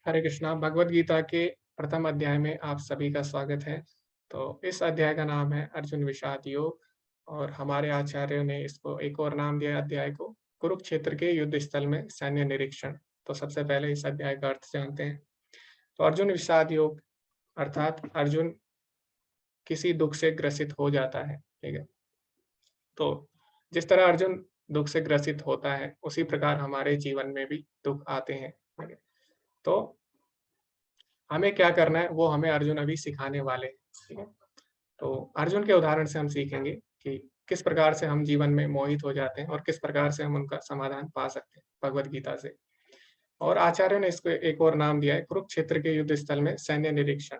हरे कृष्णा। भगवद गीता के प्रथम अध्याय में आप सभी का स्वागत है। तो इस अध्याय का नाम है अर्जुन विषाद योग और हमारे आचार्यों ने इसको एक और नाम दिया अध्याय को, कुरुक्षेत्र के युद्ध स्थल में सैन्य निरीक्षण। तो सबसे पहले इस अध्याय का अर्थ जानते हैं। तो अर्जुन विषाद योग अर्थात अर्जुन किसी दुख से ग्रसित हो जाता है। ठीक है। तो जिस तरह अर्जुन दुख से ग्रसित होता है उसी प्रकार हमारे जीवन में भी दुख आते हैं। ठीक है। तो हमें क्या करना है वो हमें अर्जुन अभी सिखाने वाले हैं। ठीक है। तो अर्जुन के उदाहरण से हम सीखेंगे कि किस प्रकार से हम जीवन में मोहित हो जाते हैं और किस प्रकार से हम उनका समाधान पा सकते हैं भगवद गीता से। और आचार्य ने इसको एक और नाम दिया है, कुरुक्षेत्र के युद्ध स्थल में सैन्य निरीक्षण।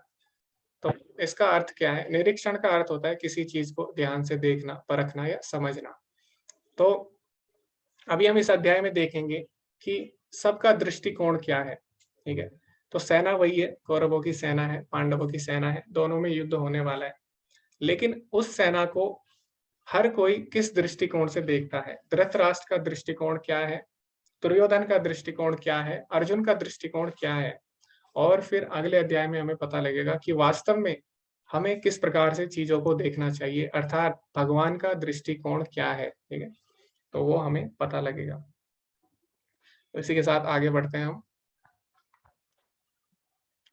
तो इसका अर्थ क्या है? निरीक्षण का अर्थ होता है किसी चीज को ध्यान से देखना, परखना या समझना। तो अभी हम इस अध्याय में देखेंगे कि सबका दृष्टिकोण क्या है। ठीक है। तो सेना वही है, कौरवों की सेना है, पांडवों की सेना है, दोनों में युद्ध होने वाला है। लेकिन उस सेना को हर कोई किस दृष्टिकोण से देखता है? धृतराष्ट्र का दृष्टिकोण क्या है? दुर्योधन का दृष्टिकोण क्या है? अर्जुन का दृष्टिकोण क्या है? और फिर अगले अध्याय में हमें पता लगेगा कि वास्तव में हमें किस प्रकार से चीजों को देखना चाहिए, अर्थात भगवान का दृष्टिकोण क्या है। ठीक है। तो वो हमें पता लगेगा। तो इसी के साथ आगे बढ़ते हैं हम।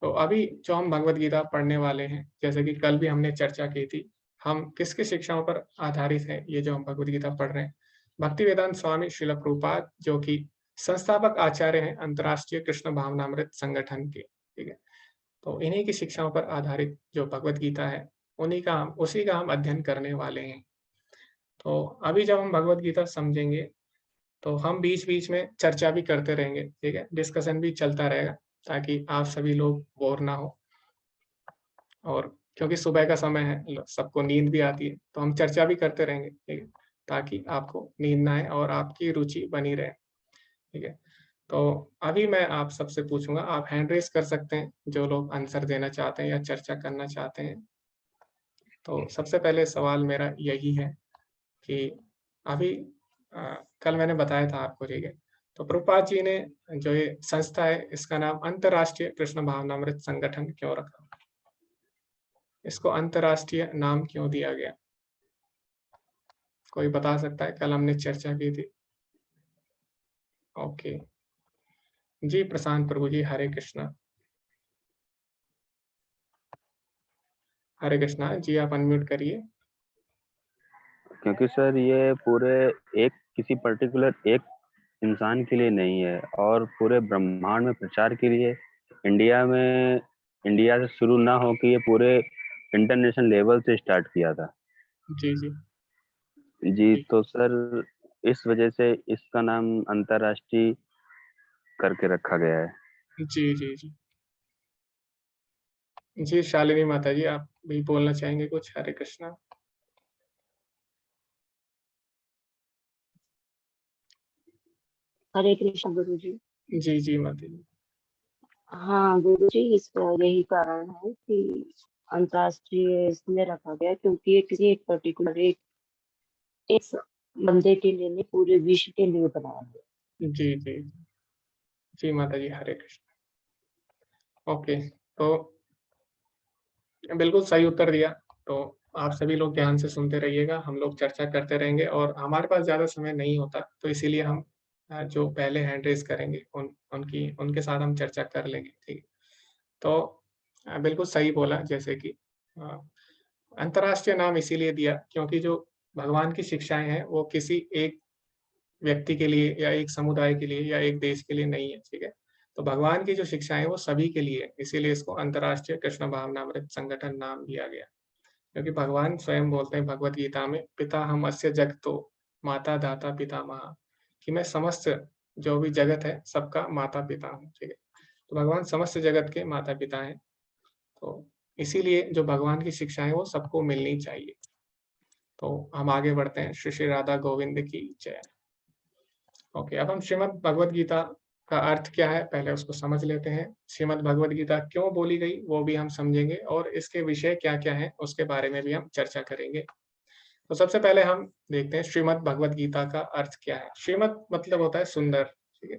तो अभी जो हम भगवद गीता पढ़ने वाले हैं, जैसे कि कल भी हमने चर्चा की थी, हम किसकी शिक्षाओं पर आधारित है ये जो हम भगवद गीता पढ़ रहे हैं? भक्ति वेदांत स्वामी श्रील प्रभुपाद, जो कि संस्थापक आचार्य हैं अंतर्राष्ट्रीय कृष्ण भावनामृत संगठन के। ठीक है। तो इन्हीं की शिक्षाओं पर आधारित जो भगवद गीता है उसी का हम अध्ययन करने वाले हैं। तो अभी जब हम भगवद गीता समझेंगे तो हम बीच-बीच में चर्चा भी करते रहेंगे। ठीक है। डिस्कशन भी चलता रहेगा ताकि आप सभी लोग बोर ना हो। और क्योंकि सुबह का समय है, सबको नींद भी आती है, तो हम चर्चा भी करते रहेंगे। ठीक है। ताकि आपको नींद ना आए और आपकी रुचि बनी रहे। ठीक है। तो अभी मैं आप सबसे पूछूंगा, आप हैंड रेस कर सकते हैं जो लोग आंसर देना चाहते हैं या चर्चा करना चाहते हैं। तो सबसे पहले सवाल मेरा यही है कि अभी कल मैंने बताया था आपको। ठीक है। तो प्रभुपाद जी ने जो ये संस्था है इसका नाम अंतर्राष्ट्रीय कृष्ण भावनामृत संगठन क्यों रखा? इसको अंतर्राष्ट्रीय नाम क्यों दिया गया? कोई बता सकता है? कल हमने चर्चा की थी। ओके जी, प्रशांत प्रभु जी, हरे कृष्णा। हरे कृष्णा जी, आप अनम्यूट करिए। क्योंकि सर ये पूरे एक किसी पर्टिकुलर एक इंसान के लिए नहीं है और पूरे ब्रह्मांड में प्रचार के लिए इंडिया से शुरू ना हो कि ये पूरे इंटरनेशनल लेवल से स्टार्ट किया था। जी जी जी, जी तो सर इस वजह से इसका नाम अंतर्राष्ट्रीय करके रखा गया है। जी जी जी जी। शालिनी माता जी, आप भी बोलना चाहेंगे कुछ? हरे कृष्णा। हरे कृष्ण गुरु जी। जी जी माता जी। हाँ गुरु जी, इसका यही कारण है कि अंतर्राष्ट्रीय इसलिए रखा गया क्योंकि ये किसी एक पर्टिकुलर एक बंदे के लिए नहीं, पूरे विश्व के लिए बनाया गया। जी जी जी माता जी, हरे कृष्ण। ओके। तो बिल्कुल सही उत्तर दिया। तो आप सभी लोग ध्यान से सुनते रहिएगा, हम लोग चर्चा करते रहेंगे और हमारे पास ज़्यादा समय नहीं होता, तो इसीलिए हम जो पहले हैंड रेज़ करेंगे उनके साथ हम चर्चा कर लेंगे। ठीक है। तो बिल्कुल सही बोला, जैसे कि अ, अंतर्राष्ट्रीय नाम इसीलिए दिया क्योंकि जो भगवान की शिक्षाएँ हैं वो किसी एक व्यक्ति के लिए या एक समुदाय के लिए या एक देश के लिए नहीं है। ठीक है। तो भगवान की जो शिक्षाएँ हैं वो सभी के लिए है, इसीलिए इसको अंतर्राष्ट्रीय कृष्ण भावनामृत संगठन नाम दिया गया। क्योंकि भगवान स्वयं बोलते हैं भगवत गीता में, पिता हम अस्य जगतो माता दाता पितामह, कि मैं समस्त जो भी जगत है सबका माता पिता हूँ। ठीक है। तो भगवान समस्त जगत के माता पिता हैं। तो इसीलिए जो भगवान की शिक्षाएं वो सबको मिलनी चाहिए। तो हम आगे बढ़ते हैं। श्री श्री राधा गोविंद की जय। ओके, अब हम श्रीमद् भगवद गीता का अर्थ क्या है पहले उसको समझ लेते हैं। श्रीमद् भगवद गीता क्यों बोली गई वो भी हम समझेंगे और इसके विषय क्या-क्या हैं उसके बारे में भी हम चर्चा करेंगे। तो सबसे पहले हम देखते हैं श्रीमद् भगवद गीता का अर्थ क्या है। श्रीमद् मतलब होता है सुंदर। ठीक है।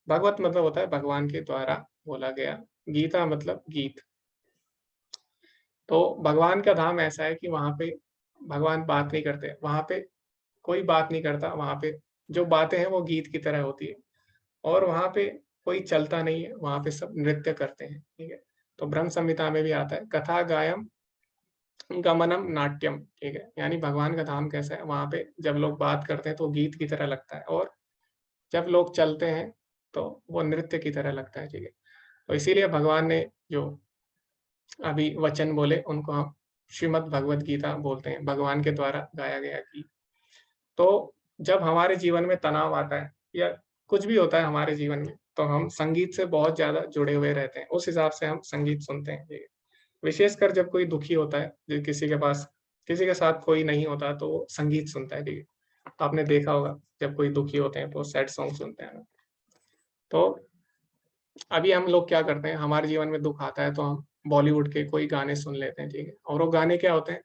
भगवत मतलब होता है भगवान के द्वारा बोला गया, गीता मतलब गीत। तो भगवान का धाम ऐसा है कि वहाँ पे भगवान बात नहीं करते, वहाँ पे कोई बात नहीं करता, वहाँ पे जो बातें हैं वो गीत की तरह होती है और वहाँ पे कोई चलता नहीं है, वहाँ पे सब नृत्य करते हैं, ठीक है? तो ब्रह्म संहिता में भी आता है कथा गायम गमनम नाट्यम, ठीक है? यानी भगवान का धाम कैसा है, वहाँ पे जब लोग बात करते हैं तो गीत की तरह लगता है और जब लोग चलते हैं तो वो नृत्य की तरह लगता है, ठीक है? तो इसीलिए भगवान ने जो अभी वचन बोले उनको हम श्रीमद् भगवत गीता बोलते हैं, भगवान के द्वारा गाया गया गीत। तो जब हमारे जीवन में तनाव आता है या कुछ भी होता है हमारे जीवन में, तो हम संगीत से बहुत ज़्यादा जुड़े हुए रहते हैं, उस हिसाब से हम संगीत सुनते हैं, ठीक है? विशेषकर जब कोई दुखी होता है, जो किसी के साथ कोई नहीं होता तो वो संगीत सुनता है, ठीक है? तो आपने देखा होगा जब कोई दुखी होते हैं तो सैड सॉन्ग सुनते हैं ना। तो अभी हम लोग क्या करते हैं, हमारे जीवन में दुःख आता है तो हम बॉलीवुड के कोई गाने सुन लेते हैं, ठीक है? और वो गाने क्या होते हैं,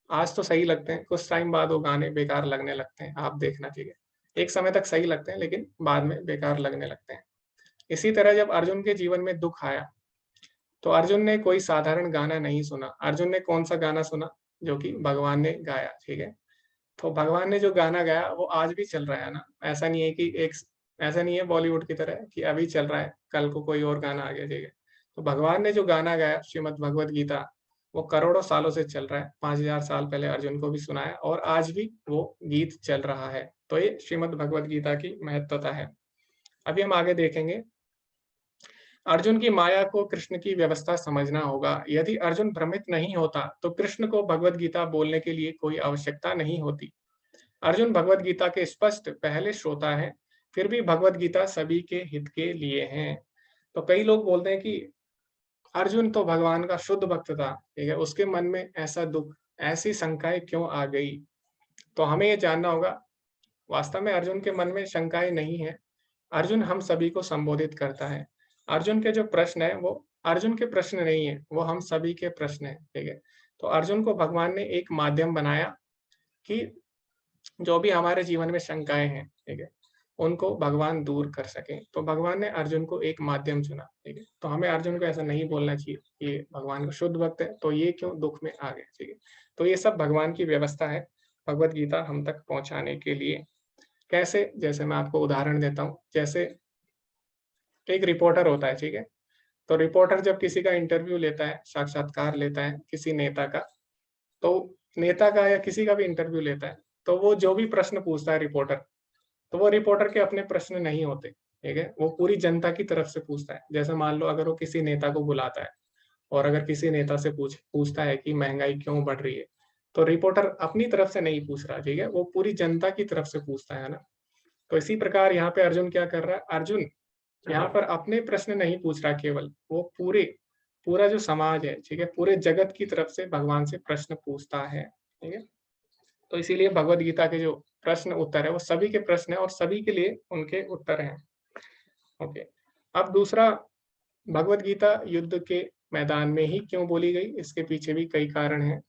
आज तो सही लगते हैं, कुछ टाइम बाद वो गाने बेकार लगने लगते हैं, आप देखना, ठीक है? एक समय तक सही लगते हैं लेकिन बाद में बेकार लगने लगते हैं। इसी तरह जब अर्जुन के जीवन में दुःख आया, तो अर्जुन ने कोई साधारण गाना नहीं सुना, अर्जुन ने कौन-सा गाना सुना? जो कि भगवान ने गाया, ठीक है? तो भगवान ने जो गाना गाया वो आज भी चल रहा है ना, ऐसा नहीं है बॉलीवुड की तरह कि अभी चल रहा है, कल को कोई और गाना आ गया, ठीक है? तो भगवान ने जो गाना गाया श्रीमद् भगवत गीता, वो करोड़ों सालों से चल रहा है, 5000 साल पहले अर्जुन को भी सुनाया और आज भी वो गीत चल रहा है। तो ये श्रीमद् भगवत गीता की महत्वता है। अभी हम आगे देखेंगे, अर्जुन की माया को कृष्ण की व्यवस्था समझना होगा। यदि अर्जुन भ्रमित नहीं होता, तो कृष्ण को भगवत गीता बोलने के लिए कोई आवश्यकता नहीं होती। अर्जुन भगवत गीता के स्पष्ट पहले श्रोता है, फिर भी भगवत गीता सभी के हित के लिए है। तो कई लोग बोलते हैं कि अर्जुन तो भगवान का शुद्ध भक्त था, ठीक है? उसके मन में ऐसा दुःख, ऐसी शंकाएँ क्यों आ गई? तो हमें ये जानना होगा, वास्तव में अर्जुन के मन में शंकाएँ नहीं है। अर्जुन हम सभी को संबोधित करता है। अर्जुन के जो प्रश्न हैं, वो अर्जुन के प्रश्न नहीं है, वो हम सभी के प्रश्न हैं, ठीक है? तो अर्जुन को भगवान ने एक माध्यम बनाया कि जो भी हमारे जीवन में शंकाएँ हैं, ठीक है? उनको भगवान दूर कर सकें। तो भगवान ने अर्जुन को एक माध्यम चुना, ठीक है? तो हमें अर्जुन को ऐसा नहीं बोलना चाहिए, ये भगवान का शुद्ध भक्त है, तो ये क्यों दुःख में आ गए, ठीक है? तो ये सब भगवान की व्यवस्था है, भगवत गीता हम तक पहुँचाने के लिए। कैसे? जैसे मैं आपको उदाहरण देता हूँ, जैसे एक रिपोर्टर होता है, ठीक है? तो रिपोर्टर जब किसी का इंटरव्यू लेता है, साक्षात्कार लेता है किसी नेता का, तो नेता का या किसी का भी इंटरव्यू लेता है, तो वो जो भी प्रश्न पूछता है रिपोर्टर, तो वो रिपोर्टर के अपने प्रश्न नहीं होते, ठीक है? वो पूरी जनता की तरफ से पूछता है। जैसे मान लो अगर वो किसी नेता को बुलाता है और अगर किसी नेता से पूछता है कि महँगाई क्यों बढ़ रही है, तो रिपोर्टर अपनी तरफ से नहीं पूछ रहा, ठीक है? वो पूरी जनता की तरफ से पूछता है ना? तो इसी प्रकार यहाँ पे अर्जुन क्या कर रहा है? अर्जुन यहाँ पर अपने प्रश्न नहीं पूछ रहा केवल, वो पूरा जो समाज है, ठीक है? पूरे जगत की तरफ से भगवान से प्रश्न पूछता है, ठीक है? तो इसीलिए भगवत गीता के जो प्रश्न उत्तर है, वो सभी के प्रश्न हैं और सभी के लिए उनके उत्तर हैं। ओके। अब दूसरा, भगवत गीता युद्ध के मैदान में ही क्यों बोली गई? इसके पीछे भी कई कारण हैं।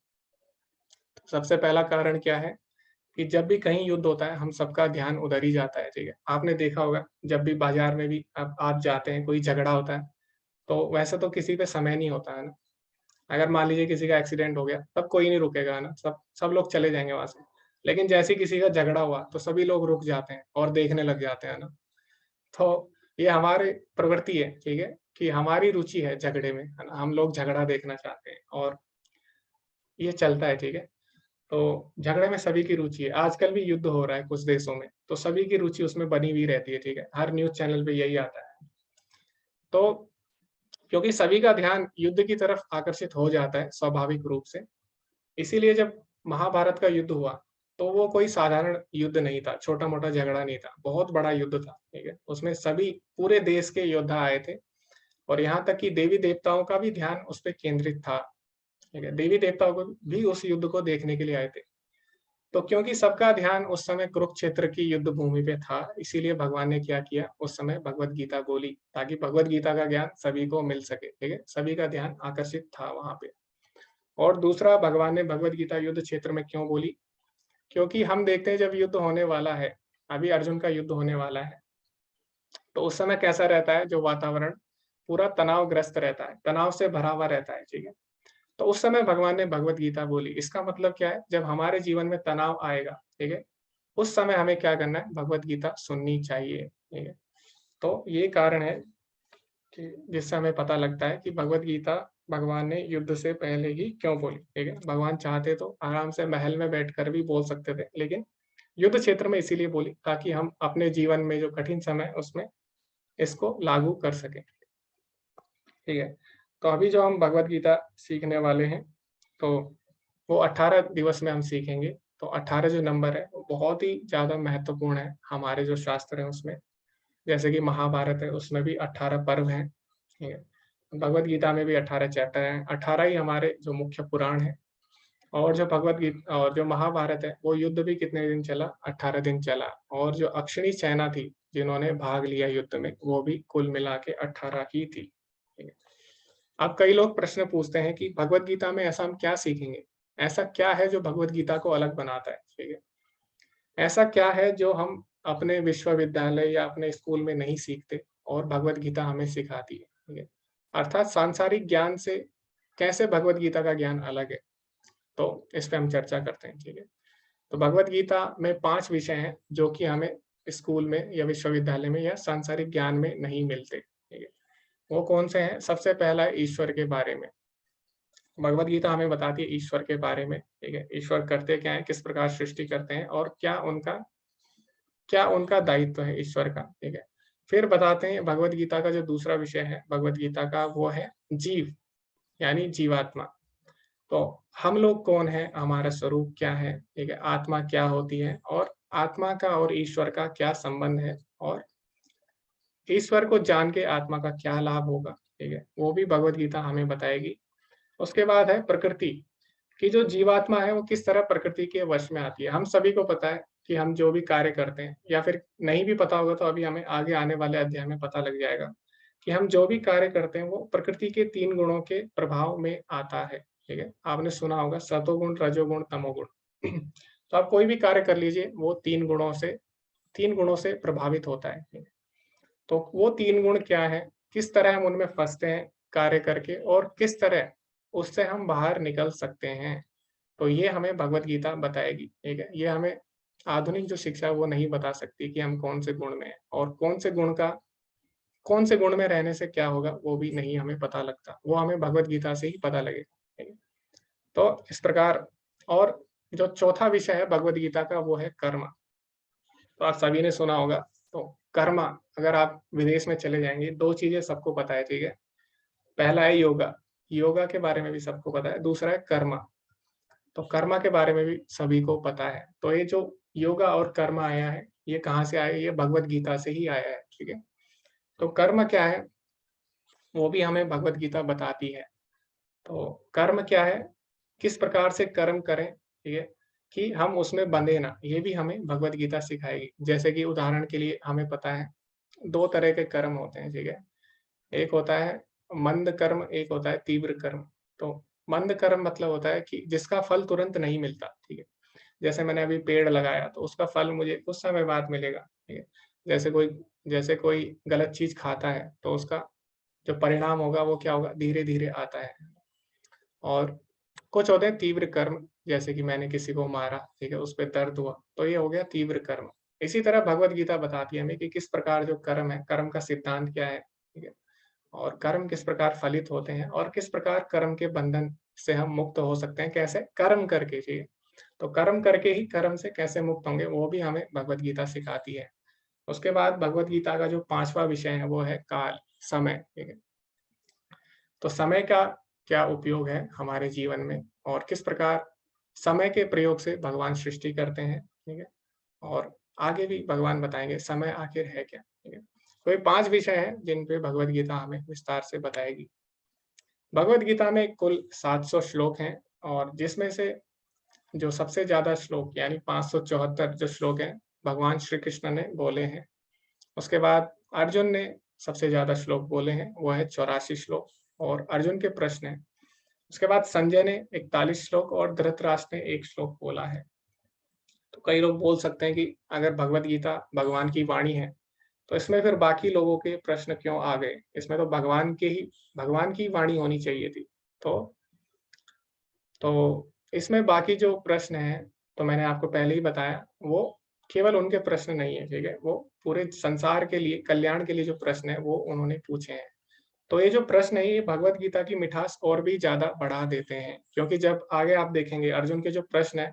सबसे पहला कारण क्या है कि जब भी कहीं युद्ध होता है, हम सबका ध्यान उधर ही जाता है, ठीक है? आपने देखा होगा जब भी बाज़ार में भी आप जाते हैं, कोई झगड़ा होता है, तो वैसे तो किसी पे समय नहीं होता है ना? अगर मान लीजिए किसी का एक्सीडेंट हो गया, तब कोई नहीं रुकेगा ना, सब सब लोग चले जाएँगे वहाँ से। लेकिन जैसे ही किसी का झगड़ा हुआ, तो सभी लोग रुक जाते हैं और देखने लग जाते हैं ना। तो ये हमारी प्रवृत्ति है, ठीक है? कि हमारी रुचि है झगड़े में, है ना? हम लोग झगड़ा देखना चाहते हैं और ये चलता है, ठीक है? तो झगड़े में सभी की रुचि है। आजकल भी युद्ध हो रहा है कुछ देशों में, तो सभी की रुचि उसमें बनी हुई रहती है, ठीक है? हर न्यूज़ चैनल पे यही आता है। तो क्योंकि सभी का ध्यान युद्ध की तरफ आकर्षित हो जाता है स्वाभाविक रूप से, इसीलिए जब महाभारत का युद्ध हुआ, तो वो कोई साधारण युद्ध नहीं था, छोटा-मोटा झगड़ा नहीं था, बहुत बड़ा युद्ध था, ठीक है? उसमें सभी पूरे देश के योद्धा आए थे और यहाँ तक कि देवी-देवताओं का भी ध्यान उस पे केंद्रित था, ठीक है? देवी-देवताओं को भी उस युद्ध को देखने के लिए आए थे। तो क्योंकि सबका ध्यान उस समय कुरुक्षेत्र की युद्ध भूमि पे था, इसीलिए भगवान ने क्या किया, उस समय भगवत गीता बोली, ताकि भगवत गीता का ज्ञान सभी को मिल सके, ठीक है? सभी का ध्यान आकर्षित था वहाँ पे। और दूसरा, भगवान ने भगवत गीता युद्ध क्षेत्र में क्यों बोली? क्योंकि हम देखते हैं जब युद्ध होने वाला है, अभी अर्जुन का युद्ध होने वाला है, तो उस समय कैसा रहता है, जो वातावरण पूरा तनावग्रस्त रहता है, तनाव से भरा हुआ रहता है, ठीक है। तो उस समय भगवान ने भगवत गीता बोली। इसका मतलब क्या है, जब हमारे जीवन में तनाव आएगा, ठीक है, उस समय हमें क्या करना है, भगवत गीता सुननी चाहिए, ठीक है। तो ये कारण है कि जिससे हमें पता लगता है कि भगवत गीता भगवान ने युद्ध से पहले ही क्यों बोली, ठीक है। भगवान चाहते तो आराम से महल में बैठकर भी बोल सकते थे, लेकिन युद्ध क्षेत्र में इसीलिए बोली ताकि हम अपने जीवन में जो कठिन समय है उसमें इसको लागू कर सकें, ठीक है। तो अभी जो हम भगवत गीता सीखने वाले हैं, तो वो 18 दिवस में हम सीखेंगे। तो 18 जो नंबर है वो बहुत ही ज़्यादा महत्वपूर्ण है हमारे जो शास्त्र हैं उसमें। जैसे कि महाभारत है, उसमें भी 18 पर्व हैं, ठीक है। भगवत गीता में भी 18 चैप्टर हैं, 18 ही हमारे जो मुख्य पुराण हैं। और जो भगवत गीता और जो महाभारत है, वो युद्ध भी कितने दिन चला, 18 दिन चला। और जो अक्षिणी सेना थी, जिन्होंने भाग लिया युद्ध में, वो भी कुल मिला के 18 ही थी, ठीक है। अब कई लोग प्रश्न पूछते हैं कि भगवत गीता में ऐसा हम क्या सीखेंगे? ऐसा क्या है जो भगवत गीता को अलग बनाता है, ठीक है? ऐसा क्या है जो हम अपने विश्वविद्यालय या अपने स्कूल में नहीं सीखते और भगवत गीता हमें सिखाती है, ठीक है? अर्थात सांसारिक ज्ञान से कैसे भगवत गीता का ज्ञान अलग है? तो इस पे हम चर्चा करते हैं, ठीक है? तो भगवत गीता में 5 विषय हैं जो कि हमें स्कूल में या विश्वविद्यालय में या सांसारिक ज्ञान में नहीं मिलते, ठीक है? वो कौन से हैं? सबसे पहला है ईश्वर के बारे में। भगवत गीता हमें बताती है ईश्वर के बारे में, ठीक है? ईश्वर करते क्या हैं, किस प्रकार सृष्टि करते हैं और क्या उनका दायित्व है ईश्वर का, ठीक है? फिर बताते हैं भगवत गीता का जो दूसरा विषय है भगवत गीता का, वो है जीव, यानी जीवात्मा। तो हम लोग कौन हैं, हमारा स्वरूप क्या है, ठीक है? आत्मा क्या होती है और आत्मा का और ईश्वर का क्या संबंध है और ईश्वर को जान के आत्मा का क्या लाभ होगा, ठीक है? वो भी भगवत गीता हमें बताएगी। उसके बाद है प्रकृति, कि जो जीवात्मा है वो किस तरह प्रकृति के वश में आती है। हम सभी को पता है कि हम जो भी कार्य करते हैं, या फिर नहीं भी पता होगा तो अभी हमें आगे आने वाले अध्याय में पता लग जाएगा कि हम जो भी कार्य करते हैं वो प्रकृति के 3 गुणों के प्रभाव में आता है, ठीक है? आपने सुना होगा सतोगुण, रजोगुण, तमोगुण। तो आप कोई भी कार्य कर लीजिए, वो 3 गुणों से प्रभावित होता है, ठीक है? तो वो 3 गुण क्या है, किस तरह हम उनमें फँसते हैं कार्य करके और किस तरह उससे हम बाहर निकल सकते हैं। तो ये हमें भगवत गीता बताएगी, ठीक है? ये हमें आधुनिक जो शिक्षा है वो नहीं बता सकती कि हम कौन से गुण में हैं और कौन से गुण में रहने से क्या होगा, वो भी नहीं हमें पता लगता। वो हमें भगवत गीता से ही पता लगेगा, ठीक है? तो इस प्रकार, और जो चौथा विषय है भगवत गीता का वो है कर्म। तो आप सभी ने सुना होगा, तो कर्म, अगर आप विदेश में चले जाएँगे, 2 चीज़ें सबको पता है, ठीक है? पहला है योगा, योगा के बारे में भी सबको पता है, दूसरा है कर्म। तो कर्मा के बारे में भी सभी को पता है। तो ये जो योगा और कर्म आया है, ये कहाँ से आया है? ये भगवत गीता से ही आया है, ठीक है? तो कर्म क्या है? वो भी हमें भगवत गीता बताती है। तो कर्म क्या है? किस प्रकार से कर्म करें, ठीक है? कि हम उसमें बंधे ना, ये भी हमें भगवत गीता सिखाएगी। जैसे कि उदाहरण के लिए हमें पता है 2 तरह के कर्म होते हैं, ठीक है? एक होता है मंद कर्म, एक होता है तीव्र कर्म। तो मंद कर्म मतलब होता है कि जिसका फल तुरंत नहीं मिलता, ठीक है? जैसे मैंने अभी पेड़ लगाया तो उसका फल मुझे कुछ समय बाद मिलेगा, ठीक है? जैसे कोई गलत चीज़ खाता है तो उसका जो परिणाम होगा वो क्या होगा, धीरे-धीरे आता है। और कुछ होते हैं तीव्र कर्म, जैसे कि मैंने किसी को मारा, ठीक है? उस पे दर्द हुआ, तो ये हो गया तीव्र कर्म। इसी तरह भगवत गीता बताती है हमें कि किस प्रकार जो कर्म है, कर्म का सिद्धांत क्या है, ठीक है? और कर्म किस प्रकार फलित होते हैं और किस प्रकार कर्म के बंधन से हम मुक्त हो सकते हैं, कैसे? कर्म करके, ठीक है? तो कर्म करके ही कर्म से कैसे मुक्त होंगे, वो भी हमें भगवत गीता सिखाती है। उसके बाद भगवत गीता का जो 5वां विषय है वो है काल, समय, ठीक है? तो समय का क्या उपयोग है हमारे जीवन में और किस प्रकार समय के प्रयोग से भगवान सृष्टि करते हैं, ठीक है? और आगे भी भगवान बताएँगे समय आखिर है क्या, ठीक है? तो ये 5 विषय हैं जिन पे भगवत गीता हमें विस्तार से बताएगी। भगवत गीता में कुल 700 श्लोक हैं और जिसमें से जो सबसे ज़्यादा श्लोक यानी 574 जो श्लोक हैं, भगवान श्री कृष्ण ने बोले हैं। उसके बाद अर्जुन ने सबसे ज़्यादा श्लोक बोले हैं, वो है 84 श्लोक और अर्जुन के प्रश्न हैं। उसके बाद संजय ने 41 श्लोक और धृतराष्ट्र ने 1 श्लोक बोला है। तो कई लोग बोल सकते हैं कि अगर भगवत गीता भगवान की वाणी है, तो इसमें फिर बाकी लोगों के प्रश्न क्यों आ गए? इसमें तो भगवान की वाणी होनी चाहिए थी। तो इसमें बाकी जो प्रश्न हैं, तो मैंने आपको पहले ही बताया, वो केवल उनके प्रश्न नहीं है, ठीक है? वो पूरे संसार के लिए, कल्याण के लिए जो प्रश्न है, वो उन्होंने पूछे हैं। तो ये जो प्रश्न है, ये भगवत गीता की मिठास और भी ज़्यादा बढ़ा देते हैं, क्योंकि जब आगे आप देखेंगे अर्जुन के जो प्रश्न हैं,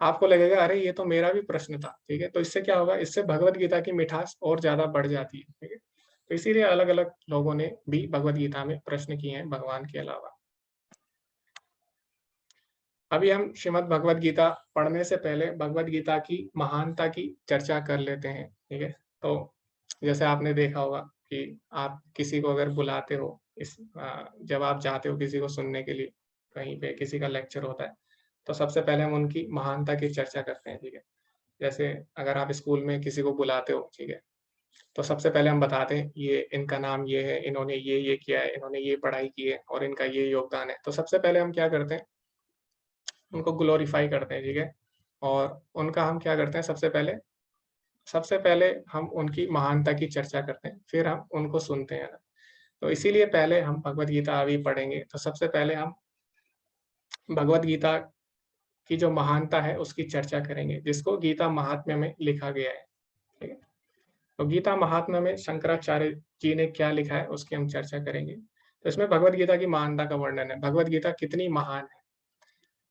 आपको लगेगा अरे ये तो मेरा भी प्रश्न था, ठीक है? तो इससे क्या होगा, इससे भगवत गीता की मिठास और ज़्यादा बढ़ जाती है, ठीक है? तो इसीलिए अलग-अलग लोगों ने भी भगवत गीता में प्रश्न किए हैं भगवान के अलावा। अभी हम श्रीमद् भगवत गीता पढ़ने से पहले भगवत गीता की महानता की चर्चा कर लेते हैं, ठीक है? तो जैसे आपने देखा होगा कि आप किसी को अगर बुलाते हो जब आप जाते हो किसी को सुनने के लिए, कहीं पे किसी का लेक्चर होता है, तो सबसे पहले हम उनकी महानता की चर्चा करते हैं, ठीक है? जैसे अगर आप स्कूल में किसी को बुलाते हो, ठीक है? तो सबसे पहले हम बताते हैं ये इनका नाम ये है, इन्होंने ये किया है, इन्होंने ये पढ़ाई की है और इनका ये योगदान है। तो सबसे पहले हम क्या करते हैं, उनको ग्लोरीफाई करते हैं, ठीक है? और उनका हम क्या करते हैं, सबसे पहले हम उनकी महानता की चर्चा करते हैं, फिर हम उनको सुनते हैं। तो इसीलिए पहले हम भगवत गीता अभी पढ़ेंगे, तो सबसे पहले हम भगवत गीता की जो महानता है उसकी चर्चा करेंगे, जिसको गीता महात्म्य में लिखा गया है, ठीक है? तो गीता महात्म्य में शंकराचार्य जी ने क्या लिखा है उसकी हम चर्चा करेंगे। तो इसमें भगवत गीता की महानता का वर्णन है, भगवत गीता कितनी महान है।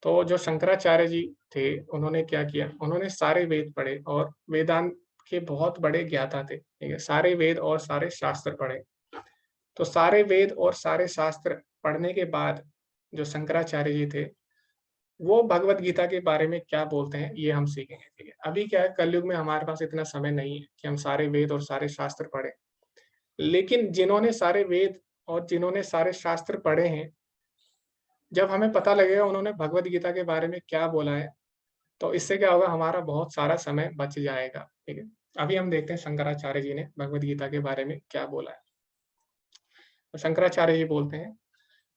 तो जो शंकराचार्य जी थे, उन्होंने क्या किया, उन्होंने सारे वेद पढ़े और वेदांत के बहुत बड़े ज्ञाता थे, ठीक है? सारे वेद और सारे शास्त्र पढ़े। तो सारे वेद और सारे शास्त्र पढ़ने के बाद जो शंकराचार्य जी थे, वो भगवत गीता के बारे में क्या बोलते हैं, ये हम सीखेंगे, ठीक है? अभी क्या है, कलयुग में हमारे पास इतना समय नहीं है कि हम सारे वेद और सारे शास्त्र पढ़ें। लेकिन जिन्होंने सारे वेद और जिन्होंने सारे शास्त्र पढ़े हैं, जब हमें पता लगेगा उन्होंने भगवत गीता के बारे में क्या बोला है, तो इससे क्या होगा, हमारा बहुत सारा समय बच जाएगा, ठीक है? अभी हम देखते हैं शंकराचार्य जी ने भगवत गीता के बारे में क्या बोला है। तो शंकराचार्य जी बोलते हैं,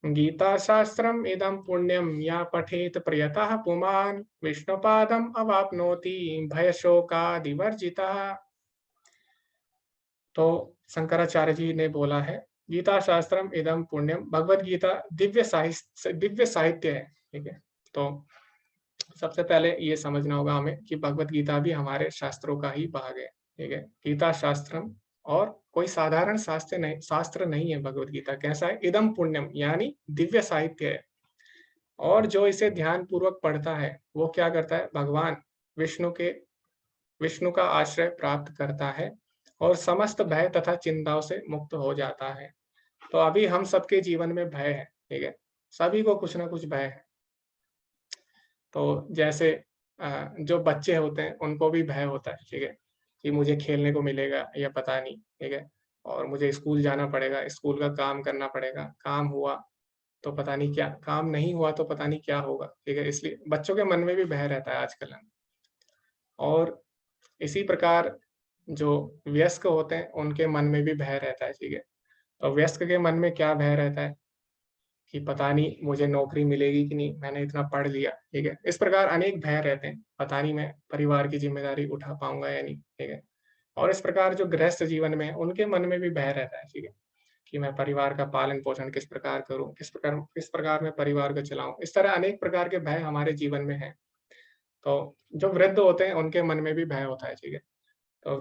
गीता शास्त्रम इदं पुण्यम या पठेत प्रियतः पुमान् विष्णुपादम अवाप्नोति भय शोकादिवर्जितः। तो शंकराचार्य जी ने बोला है, गीता शास्त्रम इदं पुण्यम, भगवत गीता दिव्य साहित्य है, ठीक है? तो सबसे पहले ये समझना होगा हमें कि भगवत गीता भी हमारे शास्त्रों का ही भाग है, ठीक है? गीता शास्त्रम, और कोई साधारण शास्त्र नहीं है भगवत गीता। कैसा है, इदम पुण्यम, यानी दिव्य साहित्य है। और जो इसे ध्यान पूर्वक पढ़ता है, वो क्या करता है, भगवान विष्णु का आश्रय प्राप्त करता है और समस्त भय तथा चिंताओं से मुक्त हो जाता है। तो अभी हम सबके जीवन में भय है, ठीक है? सभी को कुछ ना कुछ भय है। तो जैसे जो बच्चे होते हैं उनको भी भय होता है, ठीक है? कि मुझे खेलने को मिलेगा या पता नहीं, ठीक है? और मुझे स्कूल जाना पड़ेगा, स्कूल का काम करना पड़ेगा, काम हुआ तो पता नहीं क्या, काम नहीं हुआ तो पता नहीं क्या होगा, ठीक है? इसलिए बच्चों के मन में भी भय रहता है आजकल। और इसी प्रकार जो वयस्क होते हैं उनके मन में भी भय रहता है, ठीक है? तो वयस्क के मन में क्या भय रहता है कि पता नहीं मुझे नौकरी मिलेगी कि नहीं, मैंने इतना पढ़ लिया, ठीक है? इस प्रकार अनेक भय रहते हैं, पता नहीं मैं परिवार की ज़िम्मेदारी उठा पाऊँगा या नहीं, ठीक है? और इस प्रकार जो गृहस्थ जीवन में है, उनके मन में भी भय रहता है, ठीक है? कि मैं परिवार का पालन-पोषण किस प्रकार करूँ, किस प्रकार मैं परिवार को चलाऊँ? इस तरह अनेक प्रकार के भय हमारे जीवन में हैं। तो जो वृद्ध होते हैं, उनके मन में भी भय होता है, ठीक है? तो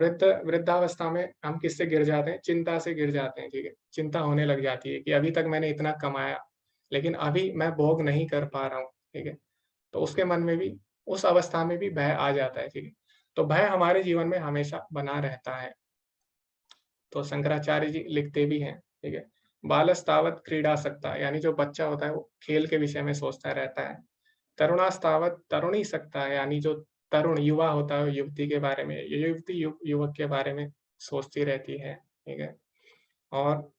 वृद्धावस्था में हम किससे गिर जाते हैं? चिंता से गिर जाते हैं, ठीक है? चिंता होने लग जाती है कि अभी तक मैंने इतना कमाया, लेकिन अभी मैं भोग नहीं कर पा रहा हूँ, ठीक है? तो उसके मन में भी, उस अवस्था में भी भय आ जाता है, ठीक है? तो भय हमारे जीवन में हमेशा बना रहता है। तो शंकराचार्य जी लिखते भी हैं, ठीक है? बालस्तावत् क्रीडासक्तः, यानी जो बच्चा होता है वो खेल के विषय में सोचता रहता है। तरुणास्तावत् तरुणीसक्तः, यानी जो तरुण युवा होता है, युवती के बारे में, युवक के बारे में सोचती रहती है, ठीक है? और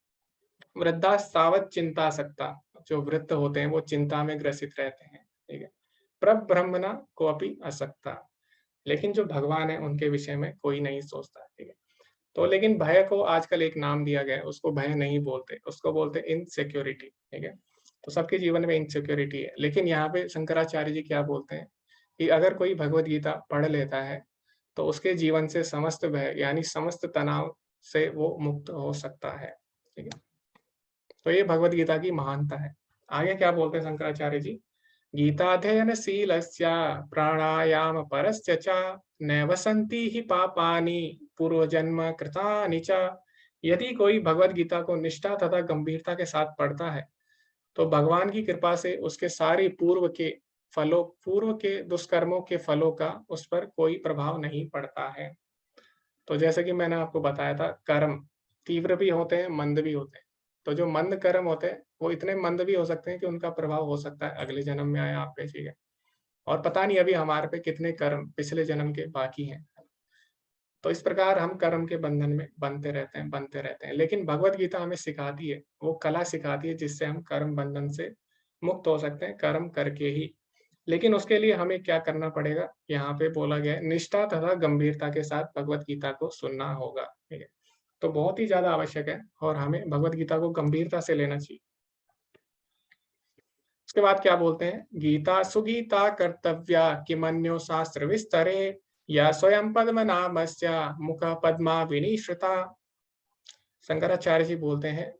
वृद्धास्तावत् चिंतासक्तः, जो वृद्ध होते हैं वो चिंता में ग्रसित रहते हैं, ठीक है? परब्रह्मणा कोऽपि असक्तः, लेकिन जो भगवान है उनके विषय में कोई नहीं सोचता, ठीक है? तो लेकिन भय को आजकल एक नाम दिया गया है, उसको भय नहीं बोलते, उसको बोलते हैं इनसिक्योरिटी, ठीक है? तो सबके जीवन में इनसिक्योरिटी है, लेकिन यहाँ पे शंकराचार्य जी क्या बोलते हैं कि अगर कोई भगवत गीता पढ़ लेता है, तो उसके जीवन से समस्त भय यानी समस्त तनाव से वो मुक्त हो सकता है। ठीक है, तो ये भगवत गीता की महानता है। आगे क्या बोलते हैं शंकराचार्य जी, गीताध्ययनशीलस्य प्राणायाम परस्य च नैव सन्ति हि पापानि पूर्वजन्म कृतानि च। यदि कोई भगवत गीता को निष्ठा तथा गंभीरता के साथ पढ़ता है तो भगवान की कृपा से उसके सारे पूर्व के दुष्कर्मों के फलों का उस पर कोई प्रभाव नहीं पड़ता है। तो जैसे कि मैंने आपको बताया था, कर्म तीव्र भी होते हैं, मंद भी होते हैं। तो जो मंद कर्म होते हैं वो इतने मंद भी हो सकते हैं कि उनका प्रभाव हो सकता है अगले जन्म में आए आप पे। ठीक है, और पता नहीं अभी हमारे पे कितने कर्म पिछले जन्म के बाकी हैं। तो इस प्रकार हम कर्म के बंधन में बनते रहते हैं। लेकिन भगवत गीता हमें सिखाती है, वो कला सिखाती है जिससे हम कर्म बंधन से मुक्त हो सकते हैं, कर्म करके ही। लेकिन उसके लिए हमें क्या करना पड़ेगा, यहाँ पे बोला गया है, निष्ठा तथा गंभीरता के साथ भगवत गीता को सुनना होगा। ठीक है, तो बहुत ही ज्यादा आवश्यक है और हमें भगवत गीता को गंभीरता से लेना चाहिए। उसके बाद क्या बोलते हैं, गीता सुगीता कर्तव्या किमन्यो शास्त्र विस्तरे या स्वयं पद्मनाभस्य मुख पद्मा विनिश्रिता। शंकराचार्य जी बोलते हैं,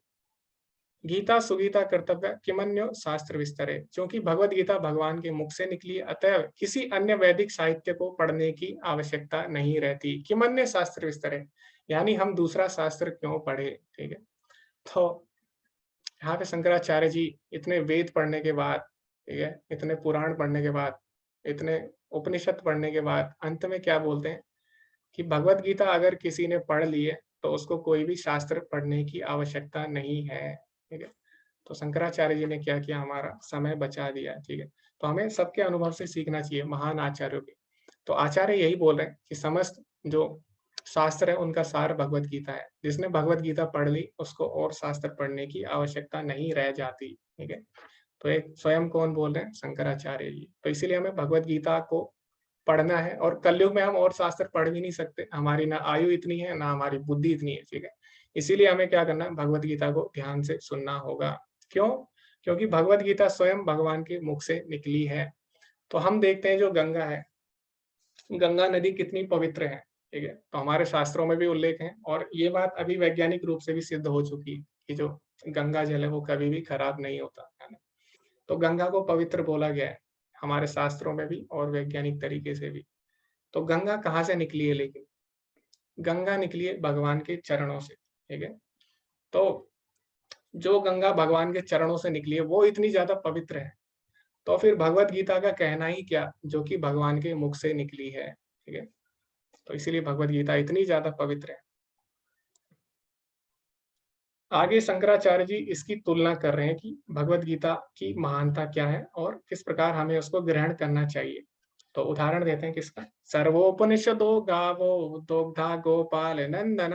गीता सुगीता कर्तव्य किमन्यो शास्त्र विस्तरे, क्योंकि भगवत गीता भगवान के मुख से निकली, अतः किसी अन्य वैदिक साहित्य को पढ़ने की आवश्यकता नहीं रहती। किमन्य शास्त्र विस्तरे यानी हम दूसरा शास्त्र क्यों पढ़े। ठीक है, तो यहाँ पे शंकराचार्य जी इतने वेद पढ़ने के बाद, ठीक है, इतने पुराण पढ़ने के बाद, इतने उपनिषद पढ़ने के बाद अंत में क्या बोलते हैं कि भगवत गीता अगर किसी ने पढ़ ली है तो उसको कोई भी शास्त्र पढ़ने की आवश्यकता नहीं है। ठीक है, तो शंकराचार्य जी ने क्या किया, हमारा समय बचा दिया। ठीक है, तो हमें सबके अनुभव से सीखना चाहिए, महान आचार्यों के। तो आचार्य यही बोल रहे हैं कि समस्त जो शास्त्र है उनका सार भगवत गीता है। जिसने भगवत गीता पढ़ ली उसको और शास्त्र पढ़ने की आवश्यकता नहीं रह जाती। ठीक है, तो एक स्वयं कौन बोल रहे हैं, शंकराचार्य जी। तो इसीलिए हमें भगवत गीता को पढ़ना है, और कलयुग में हम और शास्त्र पढ़ भी नहीं सकते, हमारी ना आयु इतनी है ना हमारी बुद्धि इतनी है। ठीक है, इसीलिए हमें क्या करना है, भगवत गीता को ध्यान से सुनना होगा। क्यों? क्योंकि भगवत गीता स्वयं भगवान के मुख से निकली है। तो हम देखते हैं जो गंगा है, गंगा नदी कितनी पवित्र है। ठीक है, तो हमारे शास्त्रों में भी उल्लेख है, और ये बात अभी वैज्ञानिक रूप से भी सिद्ध हो चुकी है कि जो गंगा जल है वो कभी भी खराब नहीं होता है ना। तो गंगा को पवित्र बोला गया है हमारे शास्त्रों में भी और वैज्ञानिक तरीके से भी। तो गंगा कहाँ से निकली है, लेकिन गंगा निकली है भगवान के चरणों से। ठीक है, तो जो गंगा भगवान के चरणों से निकली है वो इतनी ज्यादा पवित्र है, तो फिर भगवत गीता का कहना ही क्या, जो कि भगवान के मुख से निकली है। ठीक है, तो इसीलिए भगवत गीता इतनी ज्यादा पवित्र है। आगे शंकराचार्य जी इसकी तुलना कर रहे हैं कि भगवत गीता की महानता क्या है और किस प्रकार हमें उसको ग्रहण करना चाहिए। तो उदाहरण देते हैं किसका, सर्वोपनिषदो गावो दुग्धा गोपाल नंदन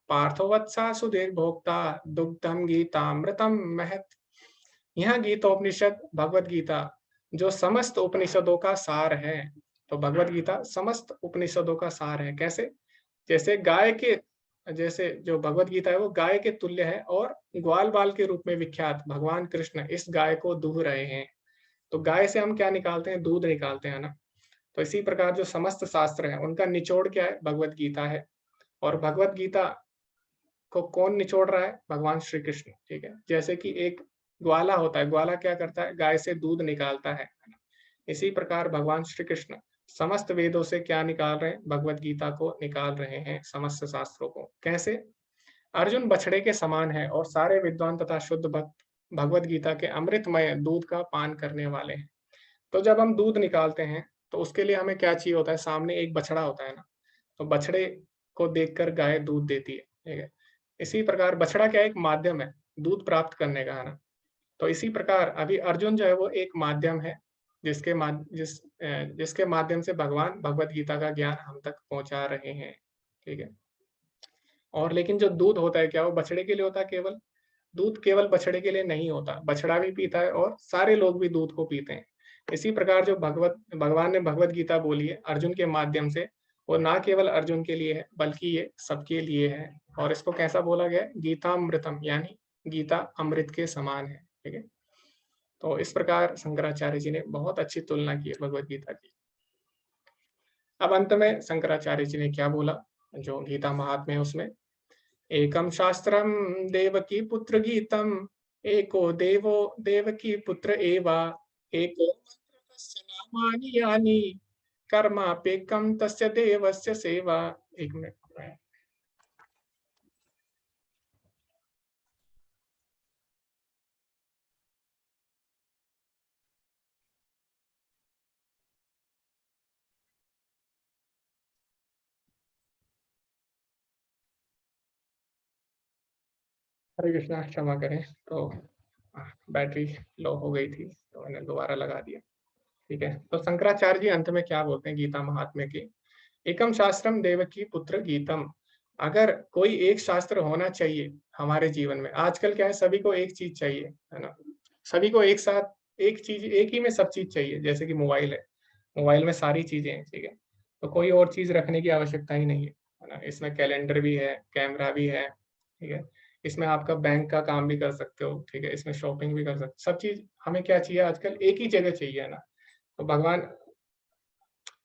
पार्थो वत्सा सुधीर भोक्ता दुग्धम गीतामृतम महत। यह गीतोपनिषद भगवत गीता जो समस्त उपनिषदों का सार है। तो भगवत गीता समस्त उपनिषदों का सार है। कैसे? जैसे जो भगवत गीता है वो गाय के तुल्य है, और ग्वाल बाल के रूप में विख्यात भगवान कृष्ण इस गाय को दूह रहे हैं। तो गाय से हम क्या निकालते हैं, दूध निकालते हैं ना। तो इसी प्रकार जो समस्त शास्त्र है उनका निचोड़ क्या है, भगवत गीता है। और भगवत गीता को कौन निचोड़ रहा है, भगवान श्री कृष्ण। ठीक है, जैसे कि एक ग्वाला होता है, ग्वाला क्या करता है, गाय से दूध निकालता है। इसी प्रकार भगवान श्री कृष्ण समस्त वेदों से क्या निकाल रहे हैं, भगवत गीता को निकाल रहे हैं, समस्त शास्त्रों को। कैसे? अर्जुन बछड़े के समान है और सारे विद्वान तथा शुद्ध भक्त भगवत गीता के अमृतमय दूध का पान करने वाले हैं। तो जब हम दूध निकालते हैं तो उसके लिए हमें क्या चाहिए होता है, सामने एक बछड़ा होता है ना। तो बछड़े को देखकर गाय दूध देती है। ठीक है, इसी प्रकार बछड़ा क्या, एक माध्यम है दूध प्राप्त करने का, है ना। तो इसी प्रकार अभी अर्जुन जो है वो एक माध्यम है जिसके माध्यम से भगवान भगवत गीता का ज्ञान हम तक पहुंचा रहे हैं। ठीक है, और लेकिन जो दूध होता है क्या, वो बछड़े के लिए होता है केवल? दूध केवल बछड़े के लिए नहीं होता, बछड़ा भी पीता है और सारे लोग भी दूध को पीते हैं। इसी प्रकार जो भगवान ने भगवत गीता बोली है अर्जुन के माध्यम से, वो ना केवल अर्जुन के लिए है बल्कि ये सबके लिए है। और इसको कैसा बोला गया है, गीतामृतम, यानी गीता अमृत के समान है। ठीक है, तो इस प्रकार शंकराचार्य जी ने बहुत अच्छी तुलना की है भगवत गीता की। अब अंत में शंकराचार्य जी ने क्या बोला, जो गीता महात्म्य है उसमें, एकम शास्त्रम देवकी पुत्र गीतम, एको देवो देवकी पुत्र एवा, एको मंत्र तस्य नामानि यानि, कर्मापेकम तस्य देवस्य सेवा। एक मिनट। हरे कृष्णा, क्षमा करें। तो बैटरी लो हो गई थी तो मैंने दोबारा लगा दिया। ठीक है, तो शंकराचार्य जी अंत में क्या बोलते हैं गीता महात्म्य के, एकम शास्त्रम देवकी पुत्र गीतम। अगर कोई एक शास्त्र होना चाहिए हमारे जीवन में, आजकल क्या है, सभी को एक चीज चाहिए, है ना, सभी को एक साथ एक चीज, एक ही में सब चीज चाहिए। जैसे कि मोबाइल है, मोबाइल में सारी चीजें हैं, ठीक है, तो कोई और चीज रखने की आवश्यकता ही नहीं है ना। इसमें कैलेंडर भी है, कैमरा भी है, ठीक है, इसमें आपका बैंक का काम भी कर सकते हो, ठीक है, इसमें शॉपिंग भी कर सकते हो, सब चीज हमें क्या चाहिए आजकल, एक ही जगह चाहिए, है ना। तो भगवान,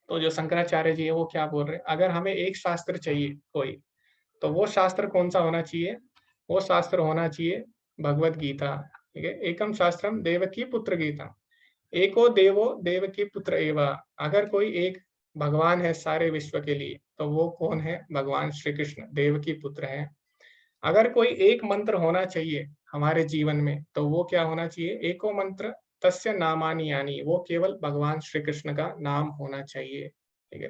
तो जो शंकराचार्य जी है वो क्या बोल रहे हैं, अगर हमें एक शास्त्र चाहिए कोई, तो वो शास्त्र कौन सा होना चाहिए, वो शास्त्र होना चाहिए भगवत गीता। ठीक है, एकम शास्त्रम देवकी पुत्र गीता, एको देवो देवकी पुत्र एवा। अगर कोई एक भगवान है सारे विश्व के लिए, तो वो कौन है, भगवान श्री कृष्ण देवकी पुत्र है। अगर कोई एक मंत्र होना चाहिए हमारे जीवन में, तो वो क्या होना चाहिए, एको मंत्र तस्य नामानि यानी, वो केवल भगवान श्री कृष्ण का नाम होना चाहिए। ठीक है,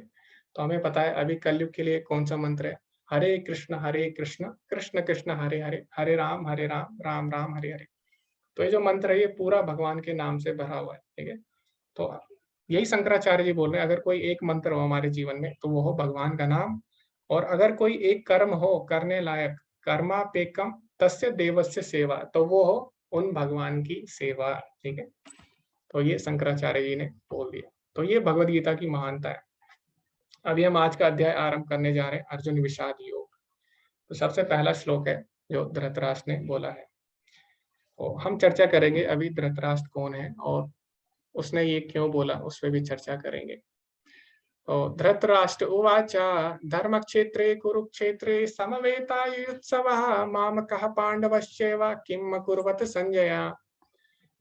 तो हमें पता है अभी कलयुग के लिए कौन सा मंत्र है, हरे कृष्ण कृष्ण कृष्ण हरे हरे, हरे राम राम राम हरे हरे। तो ये जो मंत्र है ये पूरा भगवान के नाम से भरा हुआ है। ठीक है, तो यही शंकराचार्य जी बोल रहे हैं, अगर कोई एक मंत्र हो हमारे जीवन में तो वो हो भगवान का नाम। और अगर कोई एक कर्म हो करने लायक, कर्मापेकम तस्य देवस्य सेवा, तो वो हो उन भगवान की सेवा। ठीक है, तो ये शंकराचार्य जी ने बोल दिया। तो ये भगवद गीता की महानता है। अभी हम आज का अध्याय आरंभ करने जा रहे हैं, अर्जुन विषाद योग। तो सबसे पहला श्लोक है जो धृतराष्ट्र ने बोला है, तो हम चर्चा करेंगे अभी धृतराष्ट्र कौन है और उसने ये क्यों बोला, उस पर भी चर्चा करेंगे। तो धृतराष्ट्र उवाच, धर्मक्षेत्रे कुरुक्षेत्रे समवेतायुत्सवः मामकः पांडवश्चैव किम अकुर्वत संजय।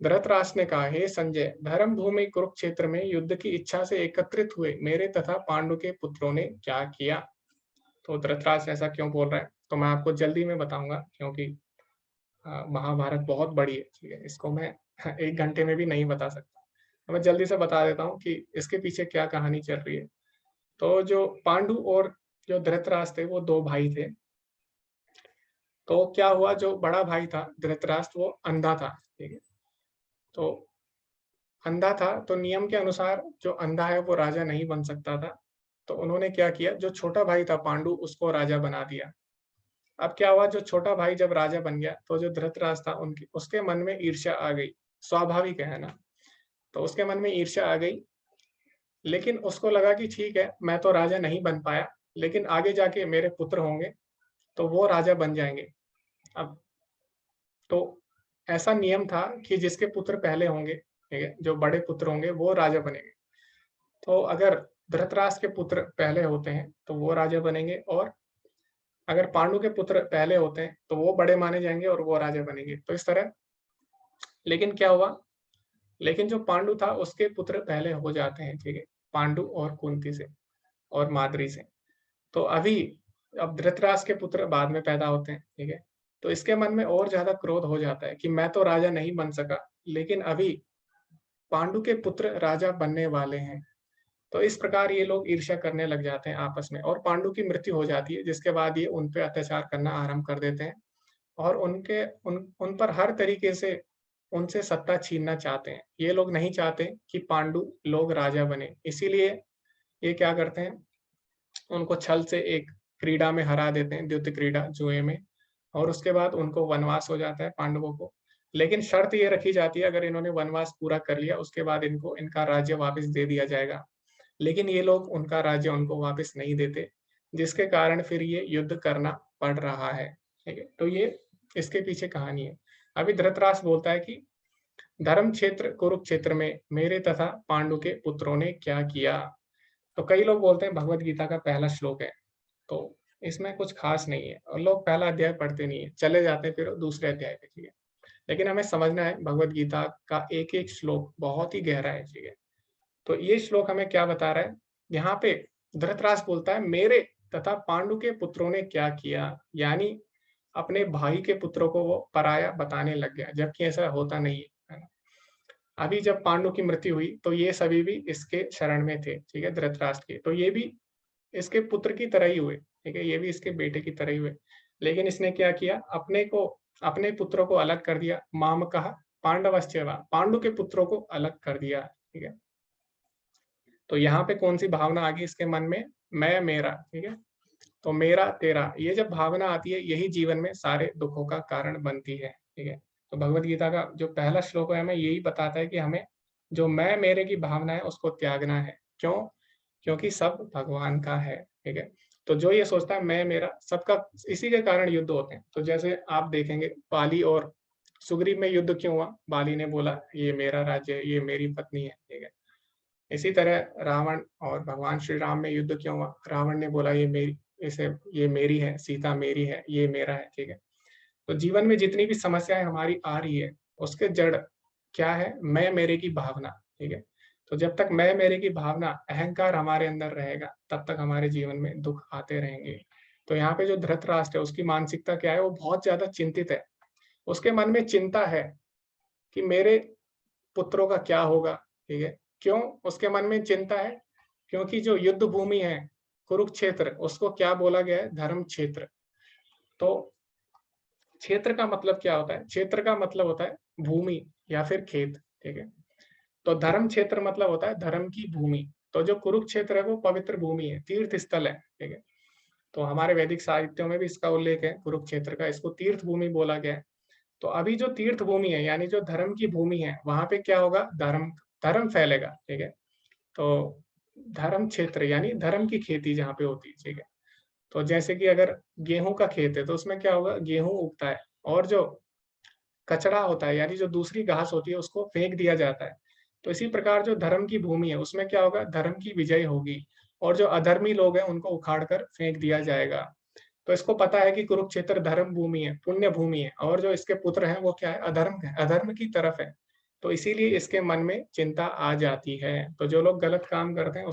धृतराष्ट्र ने कहा, हे संजय, धर्म भूमि कुरुक्षेत्र में युद्ध की इच्छा से एकत्रित हुए मेरे तथा पांडु के पुत्रों ने क्या किया। तो धृतराष्ट्र ऐसा क्यों बोल रहा है, तो मैं आपको जल्दी में बताऊंगा, क्योंकि महाभारत बहुत बड़ी है। ठीक है, इसको मैं एक घंटे में भी नहीं बता सकता, तो मैं जल्दी से बता देता हूँ कि इसके पीछे क्या कहानी चल रही है। तो जो पांडु और जो धृतराष्ट्र थे वो दो भाई थे। तो क्या हुआ, जो बड़ा भाई था धृतराष्ट्र वो अंधा था। ठीक है, तो अंधा था तो नियम के अनुसार जो अंधा है वो राजा नहीं बन सकता था। तो उन्होंने क्या किया, जो छोटा भाई था पांडु उसको राजा बना दिया। अब क्या हुआ, जो छोटा भाई जब राजा बन गया तो जो धृतराष्ट्र था उनकी उसके मन में ईर्ष्या आ गई, स्वाभाविक है ना। तो उसके मन में ईर्ष्या आ गई, लेकिन उसको लगा कि ठीक है मैं तो राजा नहीं बन पाया, लेकिन आगे जाके मेरे पुत्र होंगे तो वो राजा बन जाएंगे। अब तो ऐसा नियम था कि जिसके पुत्र पहले होंगे, ठीक है, जो बड़े पुत्र होंगे वो राजा बनेंगे। तो अगर धृतराष्ट्र के पुत्र पहले होते हैं तो वो राजा बनेंगे, और अगर पांडु के पुत्र पहले होते हैं तो वो बड़े माने जाएंगे और वो राजा बनेंगे। तो इस तरह, लेकिन क्या हुआ, लेकिन जो पांडु था उसके पुत्र पहले हो जाते हैं। ठीक है, पांडु और कुंती से और माद्री से। तो अभी अब धृतराष्ट्र के पुत्र बाद में पैदा होते हैं। ठीक है, तो इसके मन में और ज्यादा क्रोध हो जाता है कि मैं तो राजा नहीं बन सका, लेकिन अभी पांडु के पुत्र राजा बनने वाले हैं। तो इस प्रकार ये लोग ईर्ष्या करने लग जाते हैं आपस में, और पांडु की मृत्यु हो जाती है, जिसके बाद ये उन पे अत्याचार करना आरंभ कर देते हैं और उन पर हर तरीके से उनसे सत्ता छीनना चाहते हैं। ये लोग नहीं चाहते कि पांडु लोग राजा बने, इसीलिए ये क्या करते हैं, उनको छल से एक क्रीड़ा में हरा देते हैं, द्युत क्रीड़ा जुए में, और उसके बाद उनको वनवास हो जाता है पांडवों को। लेकिन शर्त ये रखी जाती है, अगर इन्होंने वनवास पूरा कर लिया उसके बाद इनको इनका राज्य वापस दे दिया जाएगा। लेकिन ये लोग उनका राज्य उनको वापस नहीं देते, जिसके कारण फिर ये युद्ध करना पड़ रहा है। ठीक है, तो ये इसके पीछे कहानी है। अभी धृतराष्ट्र बोलता है कि धर्म क्षेत्र कुरुक्षेत्र में मेरे तथा पांडु के पुत्रों ने क्या किया। तो कई लोग बोलते हैं भगवत गीता का पहला श्लोक है, तो इसमें कुछ खास नहीं है और लोग पहला अध्याय पढ़ते नहीं है, चले जाते हैं फिर दूसरे अध्याय पे, ठीक है। लेकिन हमें समझना है भगवत गीता का एक-एक श्लोक बहुत ही गहरा है, ठीक है। तो ये श्लोक हमें क्या बता रहा है, यहाँ पे धृतराष्ट्र बोलता है मेरे तथा पांडु के पुत्रों ने क्या किया, यानी अपने भाई के पुत्रों को वो पराया बताने लग गया, जबकि ऐसा होता नहीं है ना? अभी जब पांडु की मृत्यु हुई तो ये सभी भी इसके शरण में थे, ठीक है, धृतराष्ट्र के। तो ये भी इसके पुत्र की तरह ही हुए, ठीक है, ये भी इसके बेटे की तरह ही हुए। लेकिन इसने क्या किया, अपने पुत्रों को अलग कर दिया, मामकः पांडवश्चैव, पांडु के पुत्रों को अलग कर दिया, ठीक है। तो यहाँ पे कौन-सी भावना आ गई इसके मन में, मैं मेरा, ठीक है। तो मेरा तेरा ये जब भावना आती है यही जीवन में सारे दुखों का कारण बनती है, ठीक है। तो भगवत गीता का जो पहला श्लोक है हमें यही बताता है कि हमें जो मैं मेरे की भावना है उसको त्यागना है। क्यों? क्योंकि सब भगवान का है, ठीक है। तो जो ये सोचता है मैं मेरा, सबका इसी के कारण युद्ध होते हैं। तो जैसे आप देखेंगे बाली और सुग्रीव में युद्ध क्यों हुआ? बाली ने बोला ये मेरा राज्य है, ये मेरी पत्नी है, ठीक है। इसी तरह रावण और भगवान श्री राम में युद्ध क्यों हुआ? रावण ने बोला ये मेरी है, सीता मेरी है, ये मेरा है, ठीक है। तो जीवन में जितनी भी समस्याएँ हमारी आ रही है, उसके जड़ क्या है? मैं मेरे की भावना, ठीक है। तो जब तक मैं मेरे की भावना, अहंकार हमारे अंदर रहेगा, तब तक हमारे जीवन में दुःख आते रहेंगे। तो यहाँ पे जो धृतराष्ट्र है, उसकी मानसिकता क्या है? वो बहुत ज़्यादा चिंतित है। उसके मन में चिंता है कि मेरे पुत्रों का क्या होगा, ठीक है। क्यों उसके मन में चिंता है? क्योंकि जो युद्ध भूमि है, कुरुक्षेत्र, उसको क्या बोला गया है? धर्म क्षेत्र। तो क्षेत्र का मतलब क्या होता है? क्षेत्र का मतलब होता है भूमि या फिर खेत, ठीक है। तो धर्म क्षेत्र मतलब होता है धर्म की भूमि। तो जो कुरुक्षेत्र है वो पवित्र भूमि है, तीर्थ स्थल है, ठीक है। तो हमारे वैदिक साहित्यों में भी इसका उल्लेख है कुरुक्षेत्र का, इसको तीर्थ भूमि बोला गया है। तो अभी जो तीर्थ भूमि है यानी जो धर्म की भूमि है, वहाँ पे क्या होगा? धर्म धर्म फैलेगा, ठीक है। तो धर्म क्षेत्र यानी धर्म की खेती जहाँ पे होती है, ठीक है। तो जैसे कि अगर गेहूँ का खेत है तो उसमें क्या होगा? गेहूँ उगता है और जो कचरा होता है यानी जो दूसरी घास होती है उसको फेंक दिया जाता है। तो इसी प्रकार जो धर्म की भूमि है उसमें क्या होगा? धर्म की विजय होगी और जो अधर्मी लोग हैं उनको उखाड़ कर फेंक दिया जाएगा। तो इसको पता है कि कुरुक्षेत्र धर्म भूमि है, पुण्य भूमि है और जो इसके पुत्र हैं वो क्या है? अधर्म की तरफ है। तो इसीलिए इसके मन में चिंता आ जाती है। तो जो लोग गलत काम करते हैं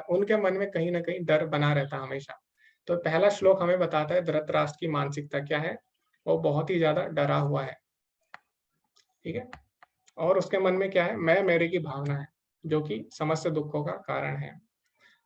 उनके मन में कहीं न कहीं डर बना रहता है हमेशा। तो पहला श्लोक हमें बताता है धृतराष्ट्र की मानसिकता क्या है? वो बहुत ही ज़्यादा डरा हुआ है, ठीक है? और उसके मन में क्या है? मैं मेरे की भावना है, जो कि समस्त दुखों का कारण है।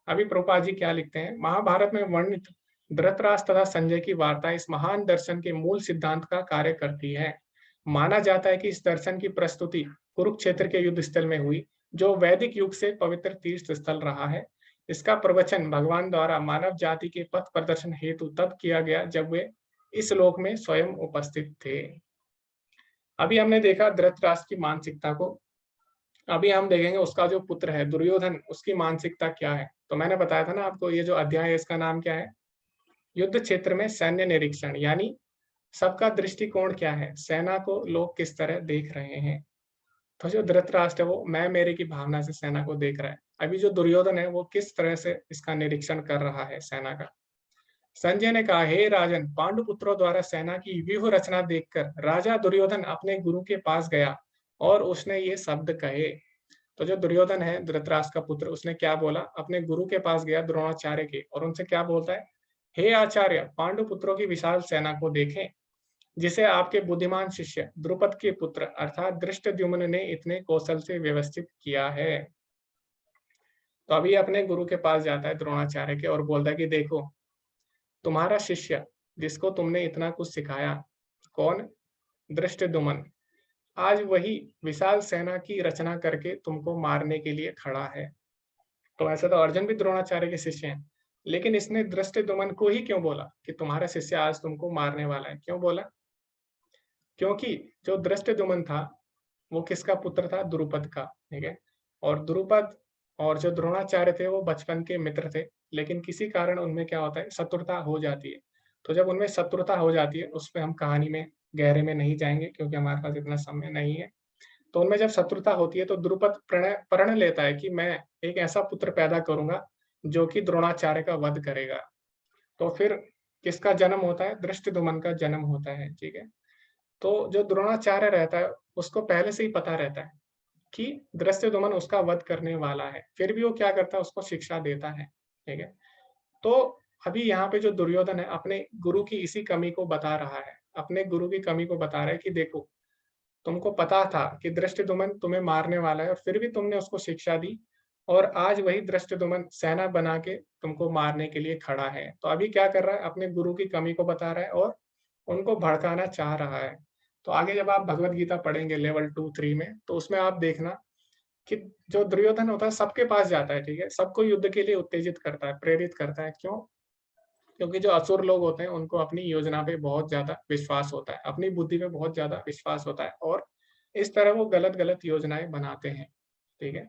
अभी प्रभुपाद जी क्या लिखते हैं, महाभारत में वर्णित धृतराष्ट्र तथा संजय की वार्ता इस महान दर्शन के मूल सिद्धांत का कार्य करती है। माना जाता है कि इस दर्शन की प्रस्तुति कुरुक्षेत्र के युद्ध स्थल में हुई, जो वैदिक युग से पवित्र तीर्थ स्थल रहा है। इसका प्रवचन भगवान द्वारा मानव जाति के पथ प्रदर्शन हेतु तब किया गया जब वे इस लोक में स्वयं उपस्थित थे। अभी हमने देखा धृतराष्ट्र की मानसिकता को, अभी हम देखेंगे उसका जो पुत्र है दुर्योधन, उसकी मानसिकता क्या है। तो मैंने बताया था ना आपको, ये जो अध्याय है इसका नाम क्या है? युद्ध क्षेत्र में सैन्य निरीक्षण, यानी सबका दृष्टिकोण क्या है, सेना को लोग किस तरह देख रहे हैं। तो जो धृतराष्ट्र है वो मैं मेरे की भावना से सेना को देख रहा है। अभी जो दुर्योधन है वो किस तरह से इसका निरीक्षण कर रहा है सेना का। संजय ने कहा, हे राजन, पांडु पुत्रों द्वारा सेना की व्यूह रचना देखकर राजा दुर्योधन अपने गुरु के पास गया और उसने ये शब्द कहे। तो जो दुर्योधन है धृतराष्ट्र का पुत्र, उसने क्या बोला? अपने गुरु के पास गया द्रोणाचार्य के और उनसे क्या बोलता है? हे आचार्य, पांडु पुत्रों की विशाल सेना को देखें, जिसे आपके बुद्धिमान शिष्य द्रुपद के पुत्र अर्थात धृष्टद्युम्न ने इतने कौशल से व्यवस्थित किया है। तो अभी अपने गुरु के पास जाता है द्रोणाचार्य के और बोलता है कि देखो, तुम्हारा शिष्य जिसको तुमने इतना कुछ सिखाया, कौन? धृष्टद्युम्न, आज वही विशाल सेना की रचना करके तुमको मारने के लिए खड़ा है। तो ऐसे तो अर्जुन भी द्रोणाचार्य के शिष्य हैं, लेकिन इसने धृष्टद्युम्न को ही क्यों बोला कि तुम्हारा शिष्य आज तुमको मारने वाला है? क्यों बोला? क्योंकि जो धृष्टद्युम्न था वो किसका पुत्र था? द्रुपद का, ठीक है। और द्रुपद और जो द्रोणाचार्य थे वो बचपन के मित्र थे, लेकिन किसी कारण उनमें क्या होता है? शत्रुता हो जाती है। तो जब उनमें शत्रुता हो जाती है, उस पे हम कहानी में गहरे में नहीं जाएंगे क्योंकि हमारे पास इतना समय नहीं है। तो उनमें जब शत्रुता होती है तो द्रुपद प्रण लेता है कि मैं एक ऐसा पुत्र पैदा करूंगा जो कि द्रोणाचार्य का वध करेगा। तो फिर किसका जन्म होता है? धृष्टद्युम्न का जन्म होता है, ठीक है। तो जो द्रोणाचार्य रहता है उसको पहले से ही पता रहता है कि धृष्टद्युम्न उसका वध करने वाला है, फिर भी वो क्या करता है? उसको शिक्षा देता है, ठीक है। तो अभी यहाँ पे जो दुर्योधन है अपने गुरु की इसी कमी को बता रहा है, अपने गुरु की कमी को बता रहा है कि देखो, तुमको पता था कि धृष्टद्युम्न तुम्हें मारने वाला है और फिर भी तुमने उसको शिक्षा दी, और आज वही धृष्टद्युम्न सेना बना के तुमको मारने के लिए खड़ा है। तो अभी क्या कर रहा है? अपने गुरु की कमी को बता रहा है और उनको भड़काना चाह रहा है। तो आगे जब आप भगवत गीता पढ़ेंगे लेवल 2-3 में, तो उसमें आप देखना कि जो दुर्योधन होता है सबके पास जाता है, ठीक है? सबको युद्ध के लिए उत्तेजित करता है, प्रेरित करता है। क्यों? क्योंकि जो असुर लोग होते हैं उनको अपनी योजना पे बहुत ज़्यादा विश्वास होता है, अपनी बुद्धि पे बहुत ज़्यादा विश्वास होता है, और इस तरह वो गलत-गलत योजनाएँ बनाते हैं, ठीक है?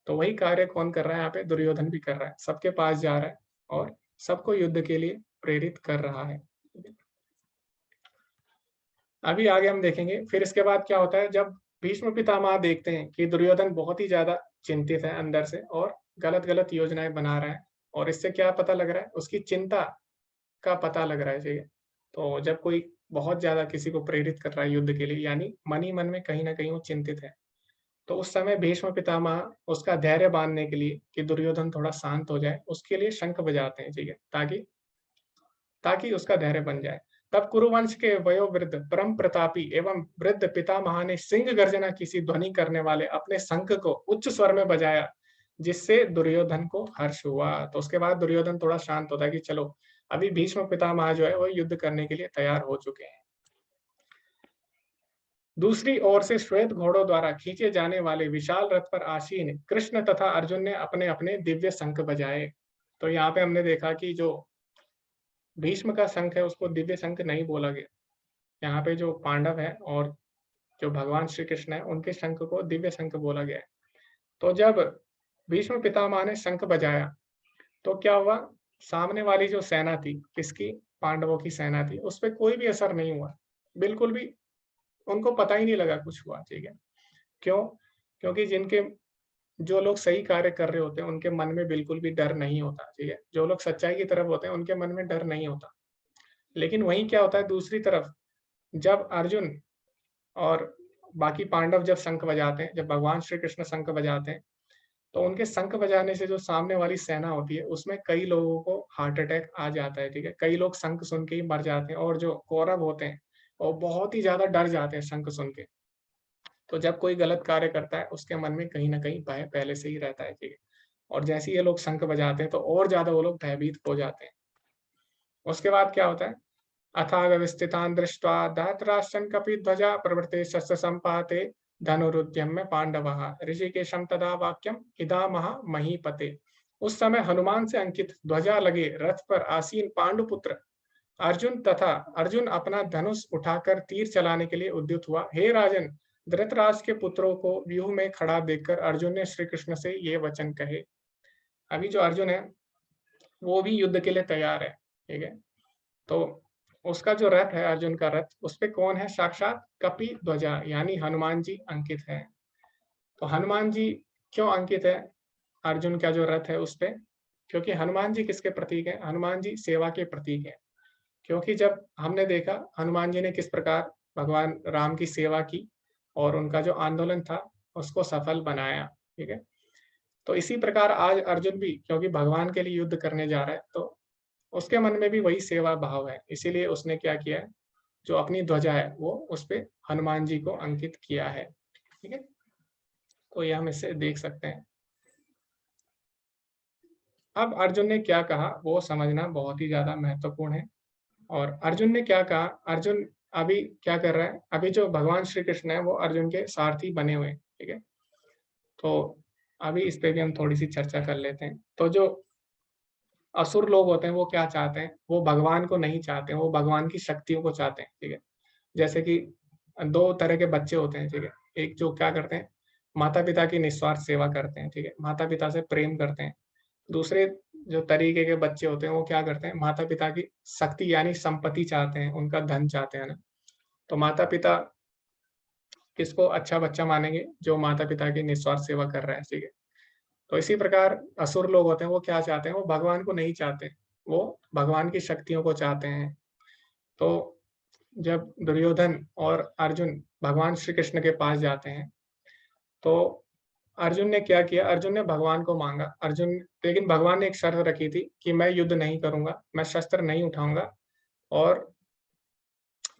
तो वही कार्य कौन कर रहा है यहाँ पे? दुर्योधन भी कर रहा है। सबके पास जा रहा है और सबको युद्ध के लिए प्रेरित कर रहा है। अभी आगे हम देखेंगे, फिर इसके बाद क्या होता है? जब भीष्म पितामह देखते हैं कि दुर्योधन बहुत ही ज़्यादा चिंतित है अंदर से और गलत-गलत योजनाएँ बना रहा है, और इससे क्या पता लग रहा है? उसकी चिंता का पता लग रहा है, ठीक है। तो जब कोई बहुत ज़्यादा किसी को प्रेरित कर रहा है युद्ध के लिए, यानी मन ही मन में कहीं न कहीं वो चिंतित है। तो उस समय भीष्म पितामह उसका धैर्य बाँधने के लिए कि दुर्योधन थोड़ा शांत हो जाए, उसके लिए शंख बजाते हैं, ठीक है, ताकि ताकि उसका धैर्य बन जाए। तब कुरुवंश के वयोवृद्ध, परम प्रतापी एवं वृद्ध पितामह ने सिंह गर्जना की सी ध्वनि करने वाले अपने शंख को उच्च स्वर में बजाया, जिससे दुर्योधन को हर्ष हुआ। तो उसके बाद दुर्योधन थोड़ा शांत होता है कि चलो, अभी भीष्म पितामह जो है वो युद्ध करने के लिए तैयार हो चुके हैं। दूसरी ओर से श्वेत घोड़ों द्वारा खींचे जाने वाले विशाल रथ पर आसीन कृष्ण तथा अर्जुन ने अपने-अपने दिव्य शंख बजाए। तो यहाँ पे हमने देखा कि जो भीष्म का शंख है उसको दिव्य शंख नहीं बोला गया। यहाँ पे जो पांडव है और जो भगवान श्री कृष्ण है उनके शंख को दिव्य शंख बोला गया है। तो जब भीष्म पितामह ने शंख बजाया तो क्या हुआ? सामने वाली जो सेना थी, किसकी? पांडवों की सेना थी, उसपे कोई भी असर नहीं हुआ। बिल्कुल भी उनको पता ही नहीं लगा कुछ हुआ, ठीक है। क्यों? क्योंकि जिनके जो लोग सही कार्य कर रहे होते हैं उनके मन में बिल्कुल भी डर नहीं होता, ठीक है। जो लोग सच्चाई की तरफ होते हैं उनके मन में डर नहीं होता। लेकिन वहीं क्या होता है दूसरी तरफ, जब अर्जुन और बाकी पांडव जब शंख बजाते हैं, जब भगवान श्री कृष्ण शंख बजाते हैं, तो उनके शंख बजाने से जो सामने वाली सेना होती है, उसमें कई लोगों को हार्ट अटैक आ जाता है, ठीक है? कई लोग शंख सुन के ही मर जाते हैं, और जो कौरव होते हैं, वो बहुत ही ज़्यादा डर जाते हैं शंख सुन के। तो जब कोई गलत कार्य करता है, उसके मन में कहीं न कहीं भय पहले से ही रहता है, ठीक है? और जैसे ही ये लोग शंख बजाते हैं, तो और ज़्यादा वो लोग भयभीत हो जाते हैं। उसके बाद क्या होता है? अथागविस्थितान् दृष्ट्वा धृतराष्ट्रं कपिध्वजा प्रवृत्ते शस्त्र सम्पाते धनुरुद्यम्य पांडवः ऋषिकेशं तदा वाक्यम् इदामः महीपते। उस समय हनुमान से अंकित ध्वजा लगे रथ पर आसीन पांडुपुत्र अर्जुन अपना धनुष उठाकर तीर चलाने के लिए उद्युत हुआ। हे राजन, धृतराष्ट्र के पुत्रों को व्यूह में खड़ा देखकर अर्जुन ने श्री कृष्ण से ये वचन कहे। अभी जो अर्जुन है वो भी युद्ध के लिए तैयार है, ठीक है। तो उसका जो रथ है, अर्जुन का रथ, उसपे कौन है? साक्षात कपि ध्वजा यानी हनुमान जी अंकित है। तो हनुमान जी क्यों अंकित है अर्जुन का जो रथ है उसपे? क्योंकि हनुमान जी किसके प्रतीक है? हनुमान जी सेवा के प्रतीक है। क्योंकि जब हमने देखा हनुमान जी ने किस प्रकार भगवान राम की सेवा की और उनका जो आंदोलन था उसको सफल बनाया, ठीक है। तो इसी प्रकार आज अर्जुन भी क्योंकि भगवान के लिए युद्ध करने जा रहा है, तो उसके मन में भी वही सेवा भाव है। इसीलिए उसने क्या किया है, जो अपनी ध्वजा है वो उसपे हनुमान जी को अंकित किया है, ठीक है। तो ये हम इससे देख सकते हैं। अब अर्जुन ने क्या कहा वो समझना बहुत ही ज़्यादा महत्वपूर्ण है। और अर्जुन ने क्या कहा, अर्जुन अभी क्या कर रहा है, अभी जो भगवान श्री कृष्ण है वो अर्जुन के सारथी बने हुए हैं, ठीक है। तो अभी इस पे भी हम थोड़ी सी चर्चा कर लेते हैं। तो जो असुर लोग होते हैं वो क्या चाहते हैं? वो भगवान को नहीं चाहते हैं, वो भगवान की शक्तियों को चाहते हैं, ठीक है। जैसे कि 2 तरह के बच्चे होते हैं, ठीक है। एक जो क्या करते हैं, माता-पिता की निस्वार्थ सेवा करते हैं, ठीक है। माता-पिता से प्रेम करते हैं। दूसरे जो तरीके के बच्चे होते हैं वो क्या करते हैं, माता-पिता की शक्ति यानी संपत्ति चाहते हैं, उनका धन चाहते हैं ना। तो माता-पिता किसको अच्छा बच्चा मानेंगे? जो माता-पिता की निस्वार्थ सेवा कर रहा है, ठीक है। तो इसी प्रकार असुर लोग होते हैं, वो क्या चाहते हैं, वो भगवान को नहीं चाहते, वो भगवान की शक्तियों को चाहते हैं। तो जब दुर्योधन और अर्जुन भगवान श्री कृष्ण के पास जाते हैं, तो अर्जुन ने क्या किया, अर्जुन ने भगवान को माँगा। लेकिन भगवान ने एक शर्त रखी थी कि मैं युद्ध नहीं करूँगा, मैं शस्त्र नहीं उठाऊँगा और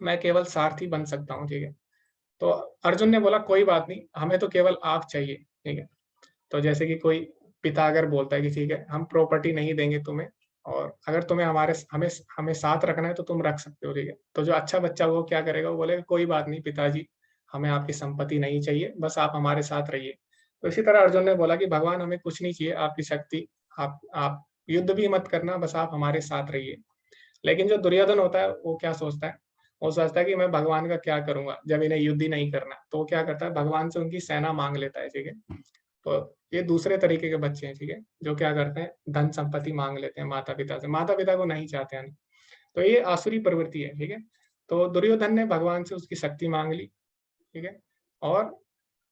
मैं केवल सारथी बन सकता हूँ, ठीक है? तो अर्जुन ने बोला कोई बात नहीं, हमें तो केवल आप चाहिए, ठीक है? तो जैसे कि कोई पिता अगर बोलता है कि ठीक है, हम प्रॉपर्टी नहीं देंगे तुम्हें और अगर तुम्हें हमें हमें साथ रखना है तो तुम रख सकते हो, ठीक है? तो जो अच्छा बच्चा वो क्या करेगा, वो बोलेगा कोई बात नहीं पिताजी, हमें आपकी संपत्ति नहीं चाहिए, बस आप हमारे साथ रहिए। तो इसी तरह अर्जुन ने बोला कि भगवान हमें कुछ नहीं चाहिए, आपकी शक्ति, आप युद्ध भी मत करना, बस आप हमारे साथ रहिए। लेकिन जो दुर्योधन होता है, वो क्या सोचता है? वो सोचता है कि मैं भगवान का क्या करूँगा, जब इन्हें युद्ध ही नहीं करना। तो वो क्या करता है, भगवान से उनकी सेना माँग लेता है, ठीक है? तो ये दूसरे तरीके के बच्चे हैं, ठीक है? जो क्या करते हैं, धन संपत्ति माँग लेते हैं माता-पिता से, माता-पिता को नहीं चाहते हैं। तो ये आसुरी प्रवृत्ति है, ठीक है? तो दुर्योधन ने भगवान से उसकी शक्ति माँग ली, ठीक है? और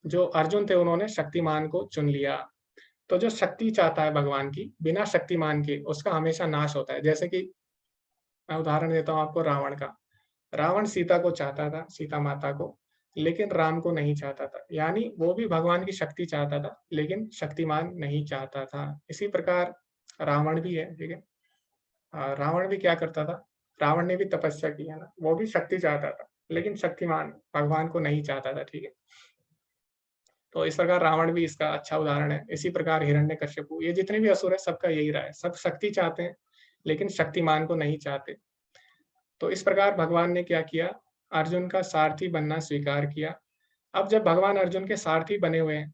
जो अर्जुन थे उन्होंने शक्तिमान को चुन लिया। तो जो शक्ति चाहता है भगवान की, बिना शक्तिमान के उसका हमेशा नाश होता है। जैसे कि मैं उदाहरण देता हूँ आपको रावण का। रावण सीता को चाहता था, सीता माता को, लेकिन राम को नहीं चाहता था। यानी वो भी भगवान की शक्ति चाहता था, लेकिन शक्तिमान नहीं चाहता था। इसी प्रकार रावण भी है, ठीक है? रावण भी क्या करता था? रावण ने भी तपस्या की है ना, वो भी शक्ति चाहता था, लेकिन शक्तिमान भगवान को नहीं चाहता था, ठीक है? तो इस प्रकार रावण भी इसका अच्छा उदाहरण है। इसी प्रकार हिरण्यकश्यपु, ये जितने भी असुर हैं सबका यही रहा है। सब शक्ति चाहते हैं, लेकिन शक्तिमान को नहीं चाहते। तो इस प्रकार भगवान ने क्या किया, अर्जुन का सारथी बनना स्वीकार किया। अब जब भगवान अर्जुन के सारथी बने हुए हैं,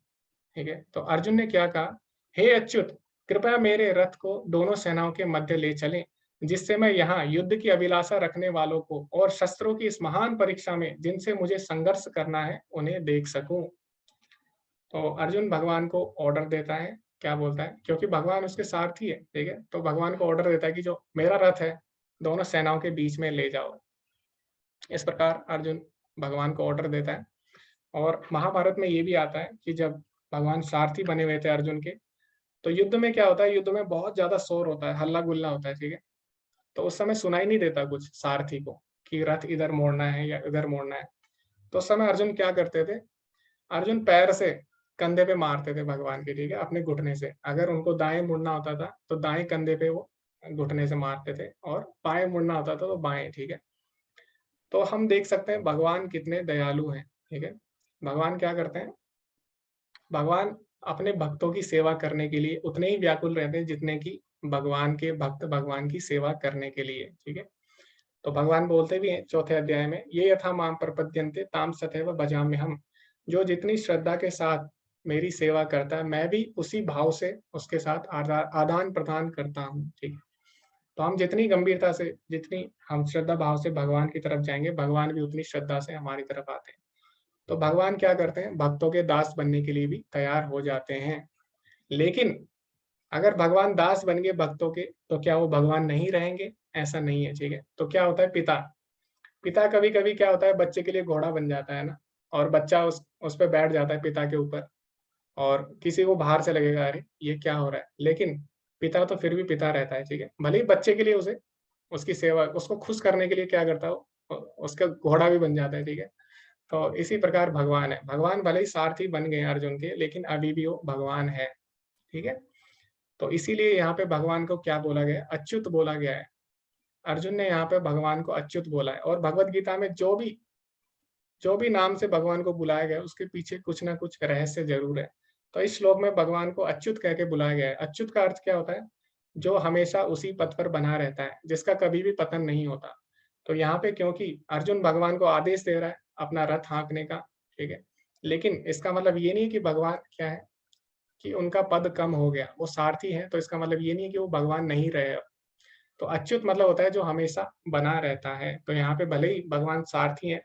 ठीक है? तो अर्जुन ने क्या कहा, हे अच्युत, कृपया मेरे रथ को दोनों सेनाओं के मध्य ले चलें, जिससे मैं यहाँ युद्ध की अभिलाषा रखने वालों को और शस्त्रों की इस महान परीक्षा में जिनसे मुझे संघर्ष करना है, उन्हें देख सकूं। तो अर्जुन भगवान को ऑर्डर देता है, क्या बोलता है, क्योंकि भगवान उसके सारथी है, ठीक है? तो भगवान को ऑर्डर देता है कि जो मेरा रथ है, दोनों सेनाओं के बीच में ले जाओ। इस प्रकार अर्जुन भगवान को ऑर्डर देता है। और महाभारत में ये भी आता है कि जब भगवान सारथी बने हुए थे अर्जुन के, तो युद्ध में क्या होता है, युद्ध में बहुत ज्यादा शोर होता है, हल्ला गुल्ला होता है, ठीक है? तो उस समय सुनाई नहीं देता कुछ सारथी को कि रथ इधर मोड़ना है या इधर मोड़ना है। तो उस समय अर्जुन क्या करते थे, अर्जुन पैर से कंधे पे मारते थे भगवान के, ठीक है, अपने घुटने से। अगर उनको दाएं मुड़ना होता था तो दाएं कंधे पे वो घुटने से मारते थे, और बाएं मुड़ना होता था तो बाएं, ठीक है? तो हम देख सकते हैं भगवान कितने दयालु हैं, ठीक है? भगवान क्या करते हैं, भगवान अपने भक्तों की सेवा करने के लिए उतने ही व्याकुल रहते हैं जितने कि भगवान के भक्त भगवान की सेवा करने के लिए, ठीक है? तो भगवान बोलते भी हैं चौथे अध्याय में, ये यथा माम प्रपद्यन्ते ताम तथैव भजाम्यहम्। जो जितनी श्रद्धा के साथ मेरी सेवा करता है, मैं भी उसी भाव से उसके साथ आदान प्रदान करता हूँ, ठीक है? तो हम जितनी गंभीरता से, जितनी हम श्रद्धा भाव से भगवान की तरफ जाएंगे, भगवान भी उतनी श्रद्धा से हमारी तरफ आते हैं। तो भगवान क्या करते हैं, भक्तों के दास बनने के लिए भी तैयार हो जाते हैं। लेकिन अगर भगवान दास बन गए भक्तों के, तो क्या वो भगवान नहीं रहेंगे? ऐसा नहीं है, ठीक है? तो क्या होता है, पिता पिता कभी कभी क्या होता है, बच्चे के लिए घोड़ा बन जाता है ना, और बच्चा उस पे बैठ जाता है पिता के ऊपर, और किसी को बाहर से लगेगा अरे ये क्या हो रहा है, लेकिन पिता तो फिर भी पिता रहता है, ठीक है? भले ही बच्चे के लिए उसे उसकी सेवा, उसको खुश करने के लिए क्या करता है, उसका घोड़ा भी बन जाता है, ठीक है? तो इसी प्रकार भगवान है, भगवान भले ही सारथी बन गए अर्जुन के, लेकिन अभी भी वो भगवान है, ठीक है? तो इसीलिए यहाँ पे भगवान को क्या बोला गया, अच्युत बोला गया है। अर्जुन ने यहाँ पे भगवान को अच्युत बोला है, और भगवत गीता में जो भी नाम से भगवान को बुलाया गया उसके पीछे कुछ ना कुछ रहस्य जरूर है। तो इस श्लोक में भगवान को अच्युत कह के बुलाया गया है। अच्युत का अर्थ क्या होता है, जो हमेशा उसी पथ पर बना रहता है, जिसका कभी भी पतन नहीं होता। तो यहाँ पे क्योंकि अर्जुन भगवान को आदेश दे रहा है अपना रथ हाँकने का, ठीक है, लेकिन इसका मतलब ये नहीं कि भगवान क्या है कि उनका पद कम हो गया, वो सारथी है, तो इसका मतलब ये नहीं है कि वो भगवान नहीं रहे। तो अच्युत मतलब होता है जो हमेशा बना रहता है। तो यहाँ पे भले ही भगवान सारथी है,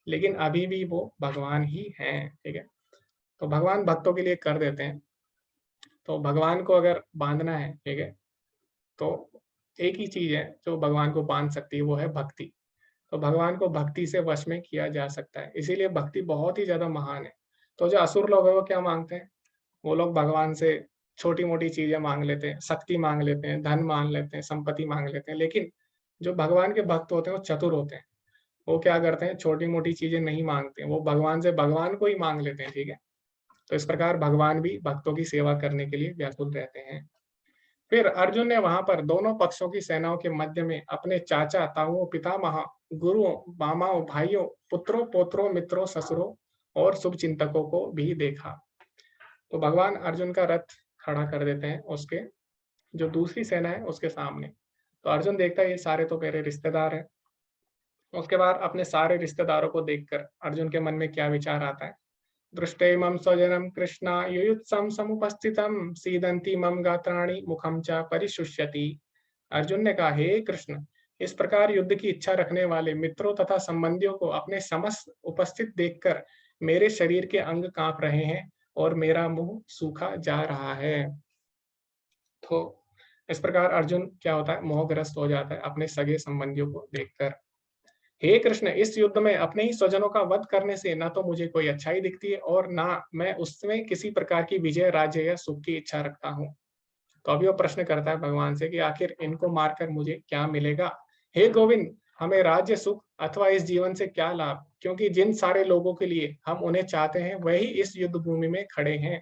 लेकिन अभी भी वो भगवान ही हैं, ठीक है? तो भगवान भक्तों के लिए कर देते हैं। तो भगवान को अगर बांधना है, ठीक है, तो एक ही चीज है जो भगवान को बांध सकती है, वो है भक्ति। तो भगवान को भक्ति से वश में किया जा सकता है, इसीलिए भक्ति बहुत ही ज्यादा महान है। तो जो असुर लोग है वो क्या मांगते हैं, वो लोग भगवान से छोटी मोटी चीजें मांग लेते हैं, शक्ति मांग लेते हैं, धन मांग लेते हैं, संपत्ति मांग लेते हैं। लेकिन जो भगवान के भक्त होते हैं वो चतुर होते हैं। वो क्या करते हैं, छोटी मोटी चीजें नहीं मांगते हैं, वो भगवान से भगवान को ही मांग लेते हैं। ठीक है, तो इस प्रकार भगवान भी भक्तों की सेवा करने के लिए व्याकुल रहते हैं। फिर अर्जुन ने वहां पर दोनों पक्षों की सेनाओं के मध्य में अपने चाचा, ताऊओं, पितामह, गुरुओं, मामाओं, भाइयों, पुत्रों, पोत्रों, मित्रों, ससुरों और शुभ चिंतकों को भी देखा। तो भगवान अर्जुन का रथ खड़ा कर देते हैं उसके जो दूसरी सेना है उसके सामने। तो अर्जुन देखता है ये सारे तो मेरे रिश्तेदार हैं। उसके बाद अपने सारे रिश्तेदारों को देखकर अर्जुन के मन में क्या विचार आता है, दृष्टैमं स्वजनं कृष्ण युयुत्सं समुपस्थितं सीदन्ति मम गात्राणि मुखं च परिशुष्यति। अर्जुन ने कहा, हे कृष्ण, इस प्रकार युद्ध की इच्छा रखने वाले मित्रों तथा संबंधियों को अपने समस्त उपस्थित देखकर मेरे शरीर के अंग कांप रहे हैं और मेरा मुंह सूखा जा रहा है। तो इस प्रकार अर्जुन क्या होता है, मोहग्रस्त हो जाता है अपने सगे संबंधियों को देखकर। हे कृष्ण, इस युद्ध में अपने ही स्वजनों का वध करने से न तो मुझे कोई अच्छाई दिखती है और ना मैं उसमें किसी प्रकार की विजय, राज्य या सुख की इच्छा रखता हूँ। तो अभी वो प्रश्न करता है भगवान से कि आखिर इनको मारकर मुझे क्या मिलेगा। हे गोविंद, हमें राज्य, सुख अथवा इस जीवन से क्या लाभ, क्योंकि जिन सारे लोगों के लिए हम उन्हें चाहते हैं वही इस युद्ध भूमि में खड़े हैं।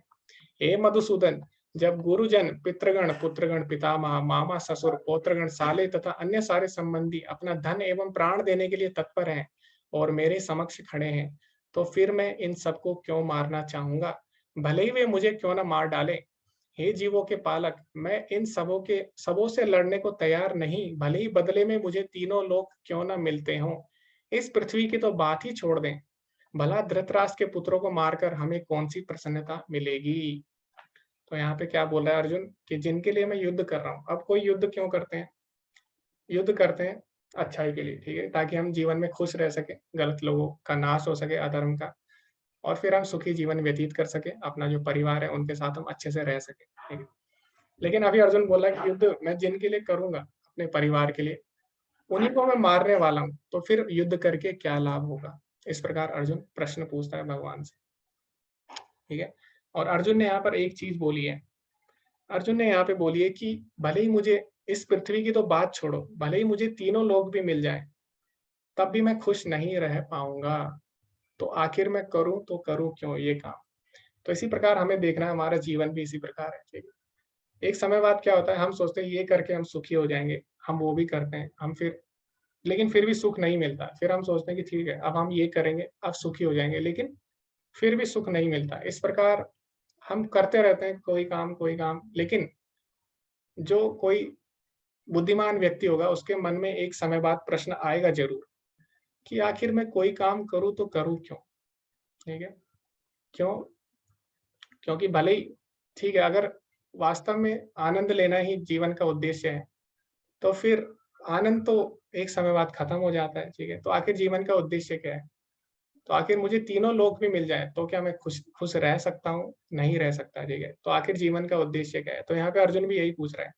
हे मधुसूदन, जब गुरुजन, पितृगण, पुत्रगण, पितामह, मामा, ससुर, पौत्रगण, साले तथा अन्य सारे संबंधी अपना धन एवं प्राण देने के लिए तत्पर हैं और मेरे समक्ष खड़े हैं, तो फिर मैं इन सबको क्यों मारना चाहूंगा, भले ही वे मुझे क्यों न मार डाले। हे जीवों के पालक, मैं इन सबों से लड़ने को तैयार नहीं, भले ही बदले में मुझे तीनों लोग क्यों न मिलते हों। इस पृथ्वी की तो बात ही छोड़ दें, भला धृतराष्ट्र के पुत्रों को मारकर हमें कौन सी प्रसन्नता मिलेगी। तो यहाँ पे क्या बोल रहा है अर्जुन कि जिनके लिए मैं युद्ध कर रहा हूँ, अब कोई युद्ध क्यों करते हैं, युद्ध करते हैं अच्छाई के लिए, ठीक है, ताकि हम जीवन में खुश रह सके, गलत लोगों का नाश हो सके, अधर्म का, और फिर हम सुखी जीवन व्यतीत कर सके, अपना जो परिवार है उनके साथ हम अच्छे से रह सके। ठीक है, लेकिन अभी अर्जुन बोला कि युद्ध मैं जिनके लिए करूंगा, अपने परिवार के लिए, उन्हीं को मैं मारने वाला हूँ, तो फिर युद्ध करके क्या लाभ होगा। इस प्रकार अर्जुन प्रश्न पूछता है भगवान से। ठीक है, और अर्जुन ने यहाँ पर एक चीज बोली है, अर्जुन ने यहाँ पे बोली है कि भले ही मुझे इस पृथ्वी की तो बात छोड़ो, भले ही मुझे तीनों लोग भी मिल जाए, तब भी मैं खुश नहीं रह पाऊंगा। तो आखिर मैं करूं तो करूं क्यों ये काम। तो इसी प्रकार हमें देखना है, हमारा जीवन भी इसी प्रकार है। ठीक है, एक समय बाद क्या होता है, हम सोचते हैं ये करके हम सुखी हो जाएंगे, हम वो भी करते हैं, हम फिर लेकिन फिर भी सुख नहीं मिलता। फिर हम सोचते हैं कि ठीक है अब हम ये करेंगे, अब सुखी हो जाएंगे, लेकिन फिर भी सुख नहीं मिलता। इस प्रकार हम करते रहते हैं कोई काम, लेकिन जो कोई बुद्धिमान व्यक्ति होगा उसके मन में एक समय बाद प्रश्न आएगा जरूर कि आखिर मैं कोई काम करूं तो करूं क्यों। ठीक है, क्यों, क्योंकि भले ही ठीक है, अगर वास्तव में आनंद लेना ही जीवन का उद्देश्य है, तो फिर आनंद तो एक समय बाद खत्म हो जाता है। ठीक है, तो आखिर जीवन का उद्देश्य क्या है। तो आखिर मुझे तीनों लोग भी मिल जाए तो क्या मैं खुश खुश रह सकता हूँ, नहीं रह सकता। ठीक है, तो आखिर जीवन का उद्देश्य क्या है। तो यहाँ पे अर्जुन भी यही पूछ रहा है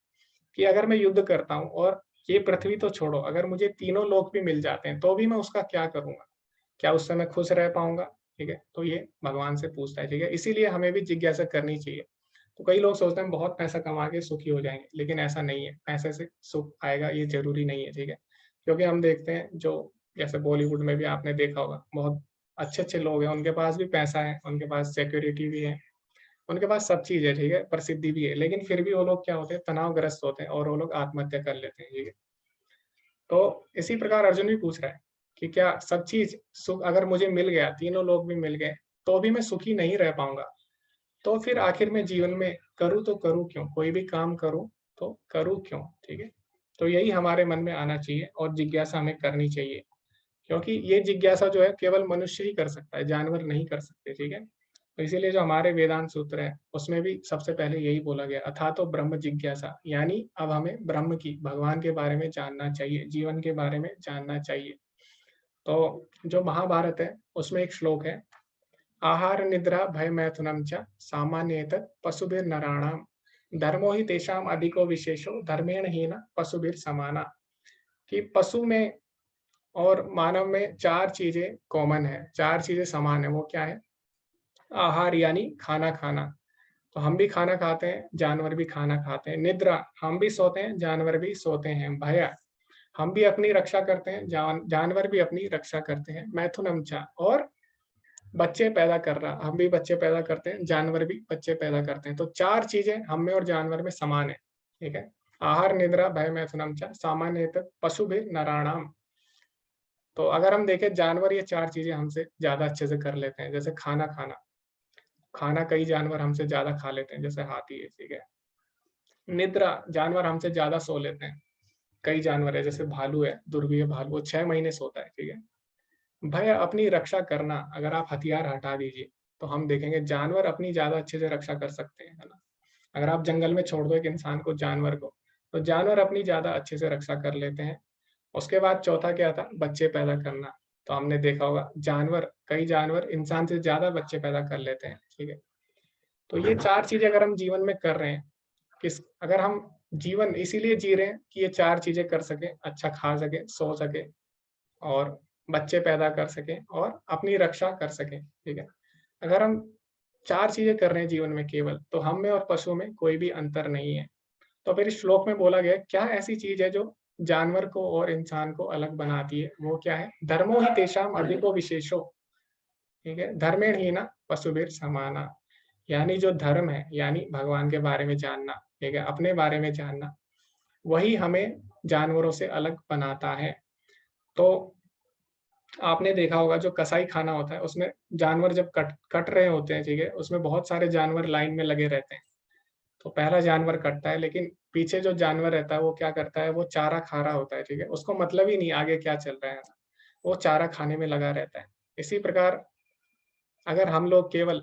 कि अगर मैं युद्ध करता हूँ और ये पृथ्वी तो छोड़ो, अगर मुझे तीनों लोग भी मिल जाते हैं तो भी मैं उसका क्या करूंगा, क्या उस समय खुश रह पाऊंगा। ठीक है, तो ये भगवान से पूछता है। ठीक है, इसीलिए हमें भी जिज्ञासा करनी चाहिए। तो कई लोग सोचते हैं बहुत पैसा कमा के सुखी हो जाएंगे, लेकिन ऐसा नहीं है, पैसे से सुख आएगा ये जरूरी नहीं है। ठीक है, क्योंकि हम देखते हैं जो जैसे बॉलीवुड में भी आपने देखा होगा, बहुत अच्छे अच्छे लोग हैं, उनके पास भी पैसा है, उनके पास सिक्योरिटी भी है, उनके पास सब चीज है। ठीक है, प्रसिद्धि भी है, लेकिन फिर भी वो लोग क्या होते हैं, तनावग्रस्त होते हैं और वो लोग आत्महत्या कर लेते हैं। ठीक है, तो इसी प्रकार अर्जुन भी पूछ रहा है कि क्या सब चीज सुख अगर मुझे मिल गया, तीनों लोग भी मिल गए, तो भी मैं सुखी नहीं रह पाऊंगा, तो फिर आखिर में जीवन में करूँ तो करूँ क्यों, कोई भी काम करूँ तो करूँ क्यों। ठीक है, तो यही हमारे मन में आना चाहिए और जिज्ञासा हमें करनी चाहिए, क्योंकि ये जिज्ञासा जो है केवल मनुष्य ही कर सकता है, जानवर नहीं कर सकते। ठीक है, तो इसीलिए जो हमारे वेदांत सूत्र है उसमें भी सबसे पहले यही बोला गया, अथा तो ब्रह्म जिज्ञासा, यानी अब हमें ब्रह्म की, भगवान के बारे में जानना चाहिए, जीवन के बारे में जानना चाहिए। तो जो महाभारत है उसमें एक श्लोक है, आहार निद्रा भय मैथुनम च सामान्यतः पशुभिर नराणाम धर्मो ही तेषाम अधिको विशेषो धर्मेण हीन पशुभिर समाना। कि पशु में और मानव में चार चीजें कॉमन है, चार चीजें समान है। वो क्या है, आहार यानी खाना खाना, तो हम भी खाना खाते हैं, जानवर भी खाना खाते हैं। निद्रा, हम भी सोते हैं, जानवर भी सोते हैं। भय, हम भी अपनी रक्षा करते हैं, जानवर भी अपनी रक्षा करते हैं। मैथुनम च, और बच्चे पैदा कर रहा, हम भी बच्चे पैदा करते हैं, जानवर भी बच्चे पैदा करते हैं। तो 4 चीजें हम में और जानवर में समान है, ठीक है। आहार, निद्रा, भय, मैथुनम च सामान्यतः पशुभिः नराणाम। तो अगर हम देखें, जानवर ये 4 चीजें हमसे ज्यादा अच्छे से कर लेते हैं। जैसे खाना खाना, खाना कई जानवर हमसे ज्यादा खा लेते हैं, जैसे हाथी है, ठीक है। निद्रा, जानवर हमसे ज्यादा सो लेते हैं। कई जानवर है, जैसे भालू है, दुर्वीय भालू, वो 6 महीने सोता है, ठीक है। भय, अपनी रक्षा करना, अगर आप हथियार हटा दीजिए तो हम देखेंगे जानवर अपनी ज्यादा अच्छे से रक्षा कर सकते हैं, है ना। अगर आप जंगल में छोड़ दो एक इंसान को, जानवर को, तो जानवर अपनी ज्यादा अच्छे से रक्षा कर लेते हैं। उसके बाद चौथा क्या था, बच्चे पैदा करना। तो हमने देखा होगा जानवर, कई जानवर इंसान से ज्यादा बच्चे पैदा कर लेते हैं, ठीक है। तो ये 4 चीजें अगर हम जीवन में कर रहे हैं, किस अगर हम जीवन इसीलिए जी रहे हैं कि ये 4 चीजें कर सके, अच्छा खा सके, सो सके, और बच्चे पैदा कर सकें, और अपनी रक्षा कर सकें, ठीक है। अगर हम 4 चीजें कर रहे हैं जीवन में केवल, तो हम में और पशु में कोई भी अंतर नहीं है। तो फिर इस श्लोक में बोला गया, क्या ऐसी चीज है जो जानवर को और इंसान को अलग बनाती है? वो क्या है? धर्मो ही तेषाम अधिको विशेषो, ठीक है। धर्मेण हीना पशुभिर समाना, यानी जो धर्म है, यानी भगवान के बारे में जानना, ठीक है, अपने बारे में जानना, वही हमें जानवरों से अलग बनाता है। तो आपने देखा होगा जो कसाई खाना होता है, उसमें जानवर जब कट कट रहे होते हैं, ठीक है, उसमें बहुत सारे जानवर लाइन में लगे रहते हैं। तो पहला जानवर कटता है, लेकिन पीछे जो जानवर रहता है वो क्या करता है, वो चारा खा रहा होता है, ठीक है, उसको मतलब ही नहीं आगे क्या चल रहा है, वो चारा खाने में लगा रहता है। इसी प्रकार अगर हम लोग केवल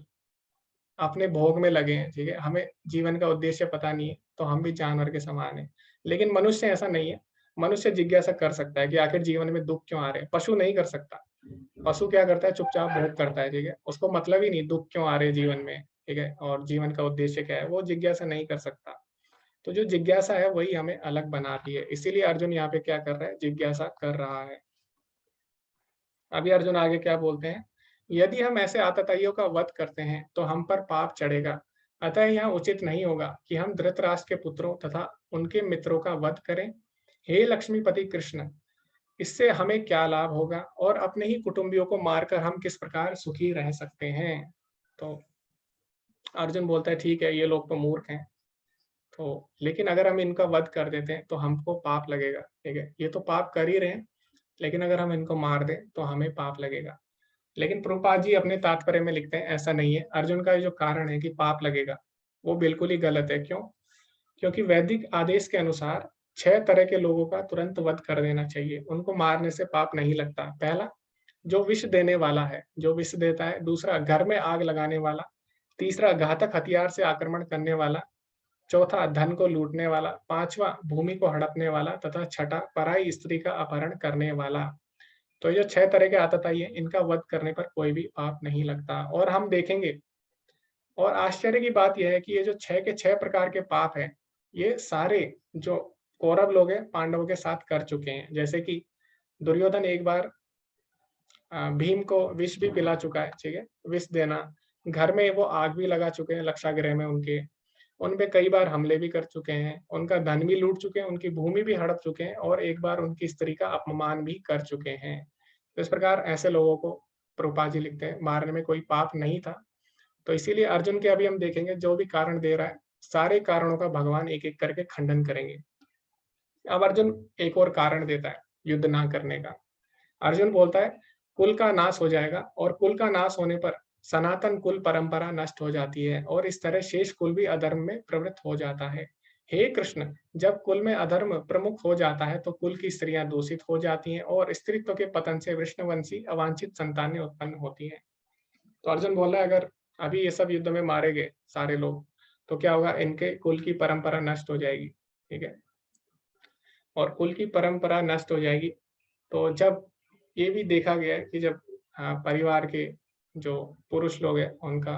अपने भोग में लगे हैं, ठीक है, हमें जीवन का उद्देश्य पता नहीं है, तो हम भी जानवर के समान है। लेकिन मनुष्य ऐसा नहीं है। मनुष्य जिज्ञासा कर सकता है कि आखिर जीवन में दुख क्यों आ रहे हैं। पशु नहीं कर सकता। पशु क्या करता है, चुपचाप भोग करता है, ठीक है, उसको मतलब ही नहीं दुख क्यों आ रहे हैं जीवन में, ठीक है, और जीवन का उद्देश्य क्या है, वो जिज्ञासा नहीं कर सकता। तो जो जिज्ञासा है वही हमें अलग बनाती है। इसीलिए अर्जुन यहाँ पे क्या कर रहा है, जिज्ञासा कर रहा है। अभी अर्जुन आगे क्या बोलते हैं, यदि हम ऐसे आतताइयों का वध करते हैं तो हम पर पाप चढ़ेगा। अतः यह उचित नहीं होगा कि हम धृतराष्ट्र के पुत्रों तथा उनके मित्रों का वध करें। हे लक्ष्मीपति कृष्ण, इससे हमें क्या लाभ होगा, और अपने ही कुटुंबियों को मारकर हम किस प्रकार सुखी रह सकते हैं। तो अर्जुन बोलता है, ठीक है, ये लोग तो मूर्ख हैं, तो लेकिन अगर हम इनका वध कर देते हैं तो हमको पाप लगेगा, ठीक है, ये तो पाप कर ही रहे हैं, लेकिन अगर हम इनको मार दें तो हमें पाप लगेगा। लेकिन प्रभुपाद जी अपने तात्पर्य में लिखते हैं, ऐसा नहीं है। अर्जुन का जो कारण है कि पाप लगेगा, वो बिल्कुल ही गलत है। क्यों? क्योंकि वैदिक आदेश के अनुसार 6 तरह के लोगों का तुरंत वध कर देना चाहिए। उनको मारने से पाप नहीं लगता। पहला, जो विष देने वाला है, जो विष देता है। दूसरा, घर में आग लगाने वाला। तीसरा, घातक हथियार से आक्रमण करने वाला। चौथा, धन को लूटने वाला। पांचवा, भूमि को हड़पने वाला। तथा छठा, पराई स्त्री का अपहरण करने वाला। तो ये 6 तरह के आतताई है, इनका वध करने पर कोई भी पाप नहीं लगता। और हम देखेंगे, और आश्चर्य की बात यह है कि ये जो 6 के 6 प्रकार के पाप हैं, ये सारे जो कौरव लोग हैं, पांडवों के साथ कर चुके हैं। जैसे कि दुर्योधन एक बार भीम को विष भी पिला चुका है, ठीक है, विष देना। घर में वो आग भी लगा चुके हैं, लक्षागृह में उनके। उनपे कई बार हमले भी कर चुके हैं, उनका धन भी लूट चुके हैं, उनकी भूमि भी हड़प चुके हैं, और एक बार उनकी स्त्री का अपमान भी कर चुके हैं। तो इस प्रकार ऐसे लोगों को प्रभुपाद जी लिखते हैं, मारने में कोई पाप नहीं था। तो इसीलिए अर्जुन के अभी हम देखेंगे जो भी कारण दे रहा है, सारे कारणों का भगवान एक एक करके खंडन करेंगे। अब अर्जुन एक और कारण देता है युद्ध ना करने का। अर्जुन बोलता है, कुल का नाश हो जाएगा, और कुल का नाश होने पर सनातन कुल परंपरा नष्ट हो जाती है, और इस तरह शेष कुल भी अधर्म में प्रवृत्त हो जाता है। हे कृष्ण, जब कुल में अधर्म प्रमुख हो जाता है तो कुल की स्त्रियां दूषित हो जाती हैं, और स्त्रीत्व के पतन से वृष्णवंशी अवांछित संतानें उत्पन्न होती हैं। तो अर्जुन बोल रहा है, अगर अभी ये सब युद्ध में मारे गए सारे लोग, तो क्या होगा, इनके कुल की परंपरा नष्ट हो जाएगी, ठीक है। और कुल की परंपरा नष्ट हो जाएगी, तो जब ये भी देखा गया है कि जब परिवार के जो पुरुष लोग हैं, उनका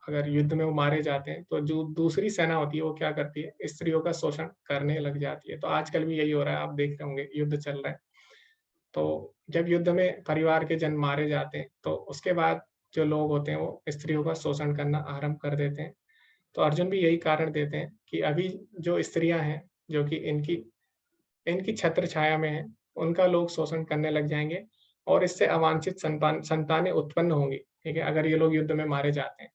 अगर युद्ध में वो मारे जाते हैं, तो जो दूसरी सेना होती है वो क्या करती है, स्त्रियों का शोषण करने लग जाती है। तो आजकल भी यही हो रहा है, आप देख रहे होंगे, युद्ध चल रहा है। तो जब युद्ध में परिवार के जन मारे जाते हैं, तो उसके बाद जो लोग होते हैं वो स्त्रियों का शोषण करना आरंभ कर देते हैं। तो अर्जुन भी यही कारण देते हैं कि अभी जो स्त्रियाँ हैं, जो कि इनकी इनकी छत्र छाया में हैं, उनका लोग शोषण करने लग जाएँगे और इससे अवांछित संतानें उत्पन्न होंगी, ठीक है? अगर ये लोग युद्ध में मारे जाते हैं।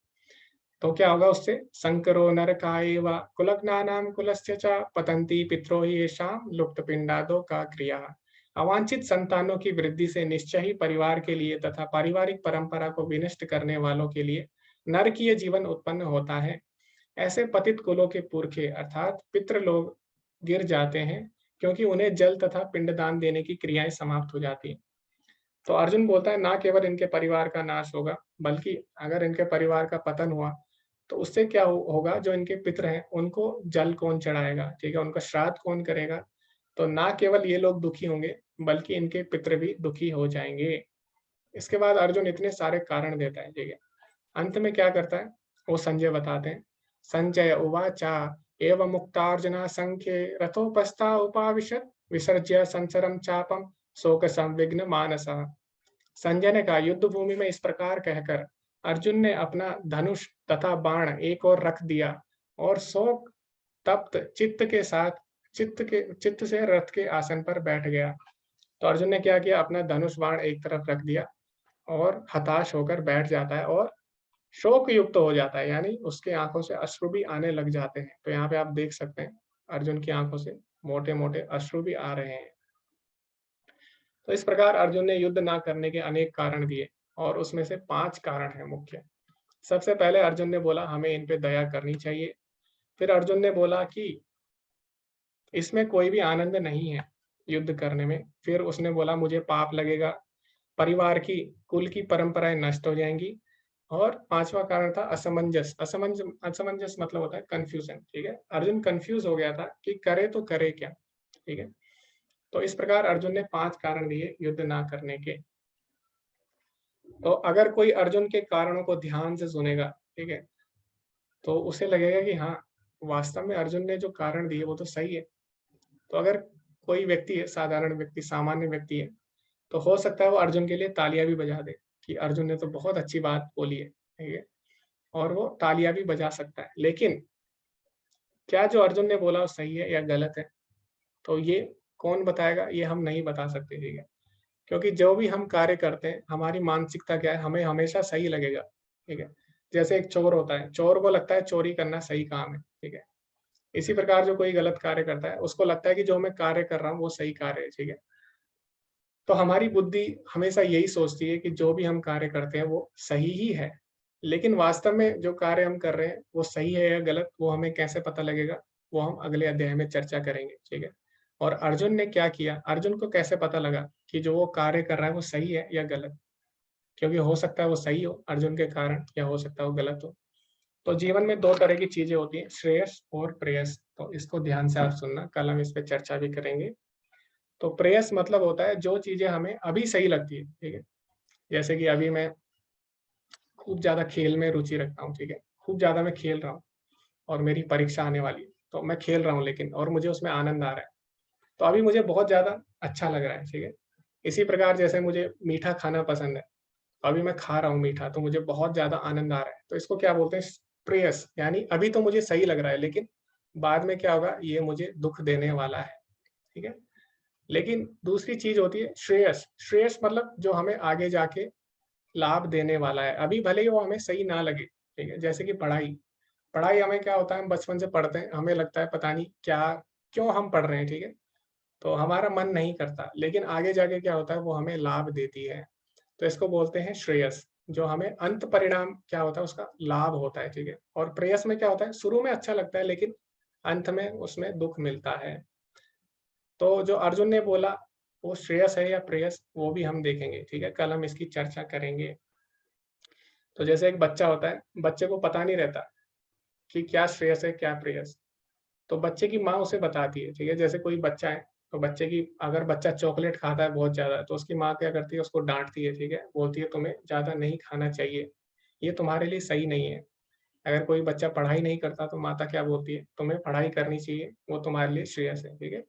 तो क्या होगा उससे? संकरो नरकायेव कुलघ्नानां कुलस्य च पतन्ति पितरो हि येषां लुप्तपिण्डादो का क्रियाः। अवांछित संतानों की वृद्धि से निश्चय ही परिवार के लिए तथा पारिवारिक परंपरा को विनष्ट करने वालों के लिए नरकीय जीवन उत्पन्न होता है। ऐसे पतित कुलों के पुरखे अर्थात पितृ लोग गिर जाते हैं, क्योंकि उन्हें जल तथा पिंडदान देने की क्रियाएँ समाप्त हो जाती हैं। तो अर्जुन बोलता है ना केवल इनके परिवार का नाश होगा, बल्कि अगर इनके परिवार का पतन हुआ, तो उससे क्या होगा, जो इनके पितृ हैं, उनको जल कौन चढ़ाएगा, ठीक है? उनका श्राद्ध कौन करेगा? तो ना केवल ये लोग दुखी होंगे, बल्कि इनके पितृ भी दुखी हो जाएँगे। इसके बाद अर्जुन इतने सारे कारण देता है, ठीक है? अंत में क्या करता है, वो संजय बताते हैं। संजय उवाच एवमुक्तार्जुनः संख्ये रथोपस्था उपाविशत् विसर्ज्य संसरं चापं शोक संविघ्न मानसः। संजय ने कहा, युद्ध भूमि में इस प्रकार कहकर अर्जुन ने अपना धनुष तथा बाण एक ओर रख दिया और शोक तप्त चित्त से रथ के आसन पर बैठ गया। तो अर्जुन ने क्या किया, अपना धनुष बाण एक तरफ रख दिया और हताश होकर बैठ जाता है और शोक युक्त हो जाता है, यानी उसकी आंखों से अश्रु भी आने लग जाते हैं। तो यहाँ पे आप देख सकते हैं अर्जुन की आंखों से मोटे-मोटे अश्रु भी आ रहे हैं। तो इस प्रकार अर्जुन ने युद्ध ना करने के अनेक कारण दिए और उसमें से 5 कारण हैं मुख्य। सबसे पहले अर्जुन ने बोला हमें इन पे दया करनी चाहिए। फिर अर्जुन ने बोला कि इसमें कोई भी आनंद नहीं है युद्ध करने में। फिर उसने बोला मुझे पाप लगेगा, परिवार की, कुल की परंपराएं नष्ट हो जाएंगी। और 5वां कारण था असमंजस। असमंजस मतलब होता है कन्फ्यूजन, ठीक है? अर्जुन कन्फ्यूज हो गया था कि करे तो करे क्या, ठीक है? तो इस प्रकार अर्जुन ने 5 कारण दिए युद्ध ना करने के। तो अगर कोई अर्जुन के कारणों को ध्यान से सुनेगा, ठीक है, तो उसे लगेगा कि हाँ, वास्तव में अर्जुन ने जो कारण दिए वो तो सही है। तो अगर कोई व्यक्ति है, साधारण व्यक्ति, सामान्य व्यक्ति है, तो हो सकता है वो अर्जुन के लिए तालियां भी बजा दे कि अर्जुन ने तो बहुत अच्छी बात बोली है, ठीक है? और वो तालियां भी बजा सकता है। लेकिन क्या जो अर्जुन ने बोला वो सही है या गलत है? तो ये कौन बताएगा? ये हम नहीं बता सकते, ठीक है? क्योंकि जो भी हम कार्य करते हैं, हमारी मानसिकता क्या है, हमें हमेशा सही लगेगा, ठीक है? जैसे एक चोर होता है, चोर को लगता है चोरी करना सही काम है, ठीक है? इसी प्रकार जो कोई गलत कार्य करता है, उसको लगता है कि जो मैं कार्य कर रहा हूँ वो सही कार्य है, ठीक है? तो हमारी बुद्धि हमेशा यही सोचती है कि जो भी हम कार्य करते हैं वो सही ही है। लेकिन वास्तव में जो कार्य हम कर रहे हैं वो सही है या गलत, वो हमें कैसे पता लगेगा? वो हम अगले अध्याय में चर्चा करेंगे, ठीक है? और अर्जुन ने क्या किया? अर्जुन को कैसे पता लगा कि जो वो कार्य कर रहा है वो सही है या गलत? क्योंकि हो सकता है वो सही हो अर्जुन के कारण, या हो सकता है वो गलत हो। तो जीवन में 2 तरह की चीजें होती हैं, श्रेयस और प्रेयस। तो इसको ध्यान से आप सुनना, कल हम इस पे चर्चा भी करेंगे। तो प्रेयस मतलब होता है जो चीजें हमें अभी सही लगती है, ठीक है? जैसे कि अभी मैं खूब ज़्यादा खेल में रुचि रखता हूँ, ठीक है? खूब ज़्यादा मैं खेल रहा हूँ और मेरी परीक्षा आने वाली है, तो मैं खेल रहा हूँ लेकिन, और मुझे उसमें आनंद आ रहा है। तो अभी मुझे बहुत ज़्यादा अच्छा लग रहा है, ठीक है? इसी प्रकार जैसे मुझे मीठा खाना पसंद है, अभी मैं खा रहा हूँ मीठा, तो मुझे बहुत ज़्यादा आनंद आ रहा है। तो इसको क्या बोलते हैं? प्रेयस, यानी अभी तो मुझे सही लग रहा है, लेकिन बाद में क्या होगा? ये मुझे दुःख देने वाला है, ठीक है? लेकिन दूसरी चीज़ होती है श्रेयस। श्रेयस मतलब जो हमें आगे जाके लाभ देने वाला है। अभी भले ही वो हमें सही ना लगे, ठीक है? जैसे कि पढ़ाई। पढ़ाई हमें क्या होता है, हम बचपन से पढ़ते हैं, हमें लगता है पता नहीं क्या, क्यों हम पढ़ रहे हैं, ठीक है? तो हमारा मन नहीं करता, लेकिन आगे जाके क्या होता है, वो हमें लाभ देती है। तो इसको बोलते हैं श्रेयस, जो हमें अंत परिणाम क्या होता है, उसका लाभ होता है, ठीक है? और प्रेयस में क्या होता है, शुरू में अच्छा लगता है, लेकिन अंत में उसमें दुःख मिलता है। तो जो अर्जुन ने बोला, वो श्रेयस है या प्रेयस, वो भी हम देखेंगे, ठीक है? कल हम इसकी चर्चा करेंगे। तो जैसे एक बच्चा होता है, बच्चे को पता नहीं रहता कि क्या श्रेयस है, क्या प्रेयस। तो बच्चे की माँ उसे बताती है, ठीक है? जैसे कोई बच्चा है, तो बच्चे की, अगर बच्चा चॉकलेट खाता है बहुत ज़्यादा, तो उसकी माँ क्या करती है, उसको डाँटती है, ठीक है? बोलती है तुम्हें ज़्यादा नहीं खाना चाहिए, ये तुम्हारे लिए सही नहीं है। अगर कोई बच्चा पढ़ाई नहीं करता, तो माता क्या बोलती है, तुम्हें पढ़ाई करनी चाहिए, वो तुम्हारे लिए श्रेयस है, ठीक है?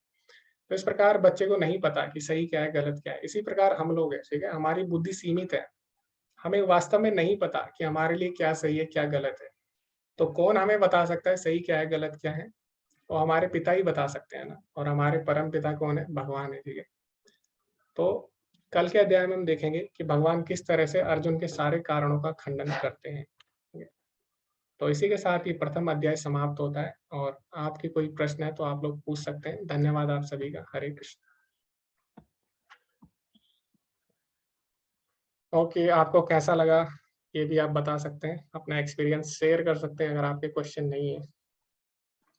तो इस प्रकार बच्चे को नहीं पता कि सही क्या है, गलत क्या है। इसी प्रकार हम लोग हैं, ठीक है? हमारी बुद्धि सीमित है। हमें वास्तव में नहीं पता कि हमारे लिए क्या सही है, क्या गलत है। तो कौन हमें बता सकता है सही क्या है, गलत क्या है? तो हमारे पिता ही बता सकते हैं ना, और हमारे परम पिता कौन है? भगवान है, ठीक है। तो कल के अध्याय में हम देखेंगे कि भगवान किस तरह से अर्जुन के सारे कारणों का खंडन करते हैं। ठीक है? तो इसी के साथ ही प्रथम अध्याय समाप्त होता है, और आपके कोई प्रश्न है तो आप लोग पूछ सकते हैं। धन्यवाद आप सभी का। हरे कृष्ण। ओके, आपको कैसा लगा ये भी आप बता सकते हैं, अपना एक्सपीरियंस शेयर कर सकते हैं अगर आपके क्वेश्चन नहीं है।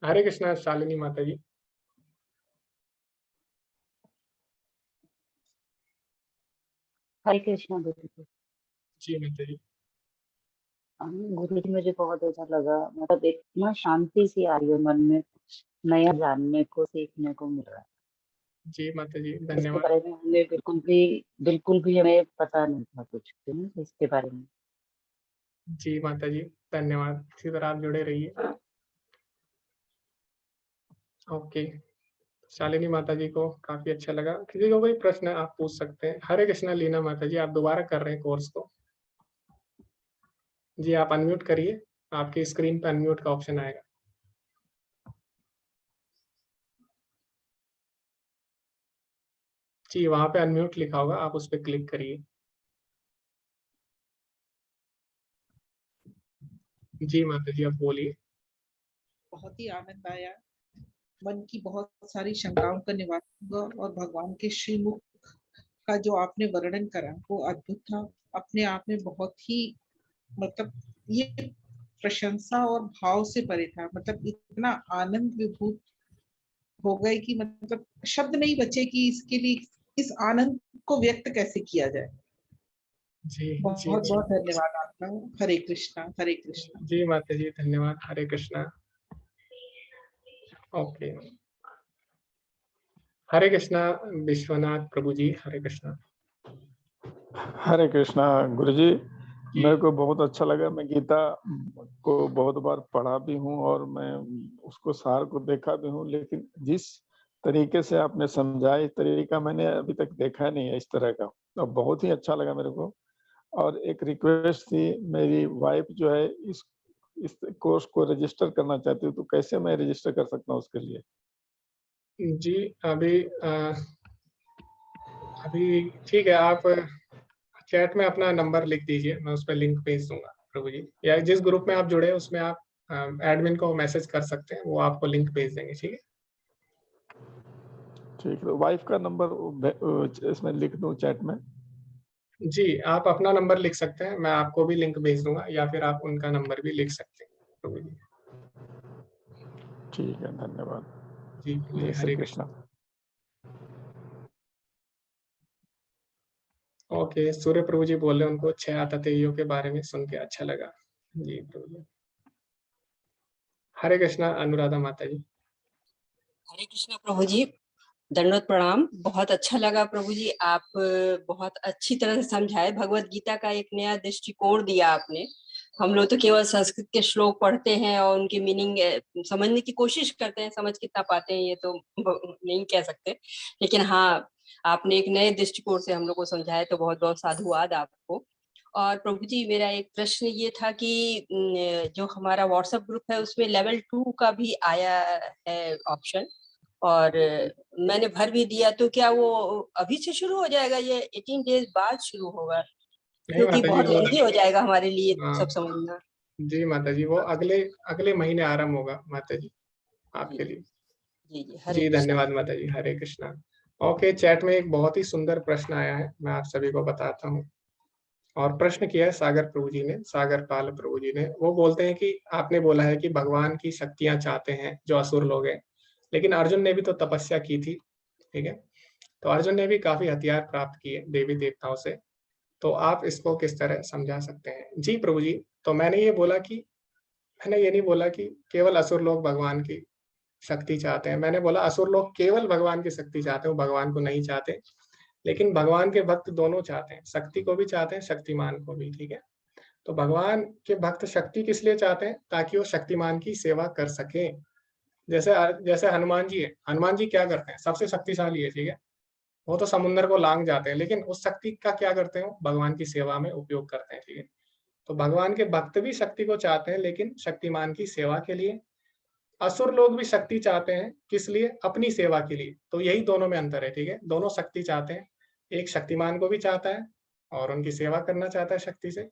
हरे कृष्णा शालिनी माता जी। हरे कृष्णा गुरु जी। जी माता जी। गुरु जी मुझे बहुत अच्छा लगा, मतलब इतना शांति सी आ रही है मन में, नया जानने को सीखने को मिल रहा है। जी माता जी, इसके धन्यवाद। बारे में हमें बिल्कुल भी हमें पता नहीं था कुछ भी इसके बारे में। जी माता जी, धन्यवाद। इसी तरह आप जुड़े रहिए। ओके, शालिनी माता जी को काफी अच्छा लगा। किसी को कोई प्रश्न है आप पूछ सकते हैं। हरे कृष्णा लीना माता जी, आप दोबारा कर रहे हैं कोर्स को? जी, आप अनम्यूट करिए, आपकी स्क्रीन पे अनम्यूट का ऑप्शन आएगा। जी, वहां पे अनम्यूट लिखा होगा, आप उस पर क्लिक करिए। जी माता जी, आप बोलिए। बहुत ही आनंद आया, मन की बहुत सारी शंकाओं का निवारण हुआ, और भगवान के श्रीमुख का जो आपने वर्णन करा वो अद्भुत था अपने आप में, बहुत ही मतलब ये प्रशंसा और भाव से परे था। मतलब इतना आनंद विभूत हो गए कि मतलब शब्द नहीं बचे कि इसके लिए, इस आनंद को व्यक्त कैसे किया जाए। जी जी बहुत जी। बहुत धन्यवाद आपका। हरे कृष्णा, हरे कृष्णा। जी माता जी, धन्यवाद। हरे कृष्णा। ओके, हरे कृष्णा विश्वनाथ प्रभु जी। हरे कृष्णा। हरे कृष्णा गुरुजी। जी मेरे को बहुत अच्छा लगा। मैं गीता को बहुत बार पढ़ा भी हूँ और मैं उसको सार को देखा भी हूँ, लेकिन जिस तरीके से आपने समझाया इस तरीका मैंने अभी तक देखा नहीं है इस तरह का, तो बहुत ही अच्छा लगा मेरे को। और एक रिक्वेस्ट थी, मेरी वाइफ जो है इस कोर्स को रजिस्टर करना चाहती हूँ, तो कैसे मैं रजिस्टर कर सकता हूँ उसके लिए? जी, अभी ठीक है, आप चैट में अपना नंबर लिख दीजिए, मैं उस पर लिंक भेज दूंगा प्रभु जी। या जिस ग्रुप में आप जुड़े हैं उसमें आप एडमिन को मैसेज कर सकते हैं, वो आपको लिंक भेज देंगे। ठीक है। ठीक है, तो वाइफ का नंबर इसमें लिख दूँ चैट में? जी, आप अपना नंबर लिख सकते हैं, मैं आपको भी लिंक भेज दूंगा, या फिर आप उनका नंबर भी लिख सकते हैं प्रभु जी। ठीक है, धन्यवाद। जी प्रभु जी, जय श्री हरे कृष्ण। कृष्ण। ओके, सूर्य प्रभु जी बोल रहे हैं उनको 6 आततेयों के बारे में सुन के अच्छा लगा। जी प्रभु जी। हरे कृष्णा अनुराधा माता जी। हरे कृष्णा प्रभु जी, दंडवत प्रणाम। बहुत अच्छा लगा प्रभु जी, आप बहुत अच्छी तरह से समझाए। भगवत गीता का एक नया दृष्टिकोण दिया आपने। हम लोग तो केवल संस्कृत के श्लोक पढ़ते हैं और उनकी मीनिंग समझने की कोशिश करते हैं, समझ कितना पाते हैं ये तो नहीं कह सकते, लेकिन हाँ, आपने एक नए दृष्टिकोण से हम लोग को समझाया, तो बहुत बहुत साधुवाद आपको। और प्रभु जी, मेरा एक प्रश्न ये था कि जो हमारा व्हाट्सएप ग्रुप है उसमें लेवल 2 का भी आया है ऑप्शन, और मैंने भर भी दिया, तो क्या वो अभी से शुरू हो जाएगा, ये 18 डेज बाद शुरू होगा? नहीं क्योंकि माता जी, बहुत वो इजी हो जाएगा हमारे लिए सब हाँ, समझना। जी माता जी, वो अगले अगले महीने आरंभ होगा माता जी, जी आपके लिए। जी जी, हरे जी कृष्णा। धन्यवाद माता जी। हरे कृष्णा। ओके, चैट में एक बहुत ही सुंदर प्रश्न आया है, मैं आप सभी को बताता हूँ। और प्रश्न किया है सागर प्रभु जी ने, सागर पाल प्रभु जी ने। वो बोलते हैं कि आपने बोला है कि भगवान की शक्तियां चाहते हैं जो असुर लोग हैं, लेकिन अर्जुन ने भी तो तपस्या की थी। ठीक है, तो अर्जुन ने भी काफी हथियार प्राप्त किए देवी देवताओं से। तो आप इसको किस तरह समझा सकते हैं? जी प्रभु जी, तो मैंने ये नहीं बोला कि केवल असुर लोग भगवान की शक्ति चाहते हैं। मैंने बोला असुर लोग केवल भगवान की शक्ति चाहते हैं, वो भगवान को नहीं चाहते। लेकिन भगवान के भक्त दोनों चाहते हैं, शक्ति को भी चाहते हैं, शक्तिमान को भी। ठीक है, तो भगवान के भक्त शक्ति किस लिए चाहते हैं? ताकि वो शक्तिमान की सेवा कर सके। जैसे जैसे हनुमान जी है, हनुमान जी क्या करते हैं? सबसे शक्तिशाली है, ठीक है, वो तो समुद्र को लांग जाते हैं, लेकिन उस शक्ति का क्या करते हैं? वो भगवान की सेवा में उपयोग करते हैं। ठीक है, तो भगवान के भक्त भी शक्ति को चाहते हैं, लेकिन शक्तिमान की सेवा के लिए। असुर लोग भी शक्ति चाहते हैं, किस लिए? अपनी सेवा के लिए। तो यही दोनों में अंतर है, ठीक है? दोनों शक्ति चाहते हैं, एक शक्तिमान को भी चाहता है और उनकी सेवा करना चाहता है शक्ति से,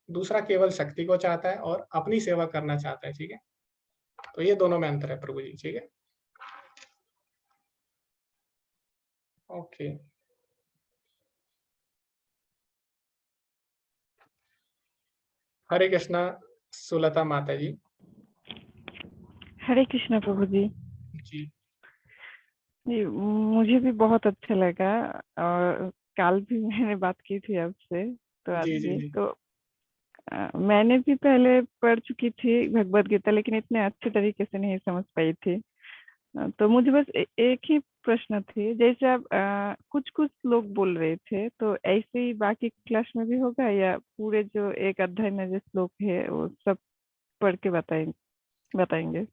दूसरा केवल शक्ति को चाहता है और अपनी सेवा करना चाहता है, ठीक है? तो ये दोनों में अंतर है प्रभु जी, ठीक है? ओके। हरे कृष्णा सुलता माता जी। हरे कृष्णा प्रभु जी। जी जी, मुझे भी बहुत अच्छा लगा और कल भी मैंने बात की थी आपसे, तो आज जी जी भी जी। तो मैंने भी पहले पढ़ चुकी थी भगवत गीता, लेकिन इतने अच्छे तरीके से नहीं समझ पाई थी। तो मुझे बस एक ही प्रश्न थी, जैसे आप कुछ कुछ लोग बोल रहे थे, तो ऐसे ही बाकी क्लास में भी होगा या पूरे जो एक अध्याय में जो श्लोक है वो सब पढ़ के बताएंगे?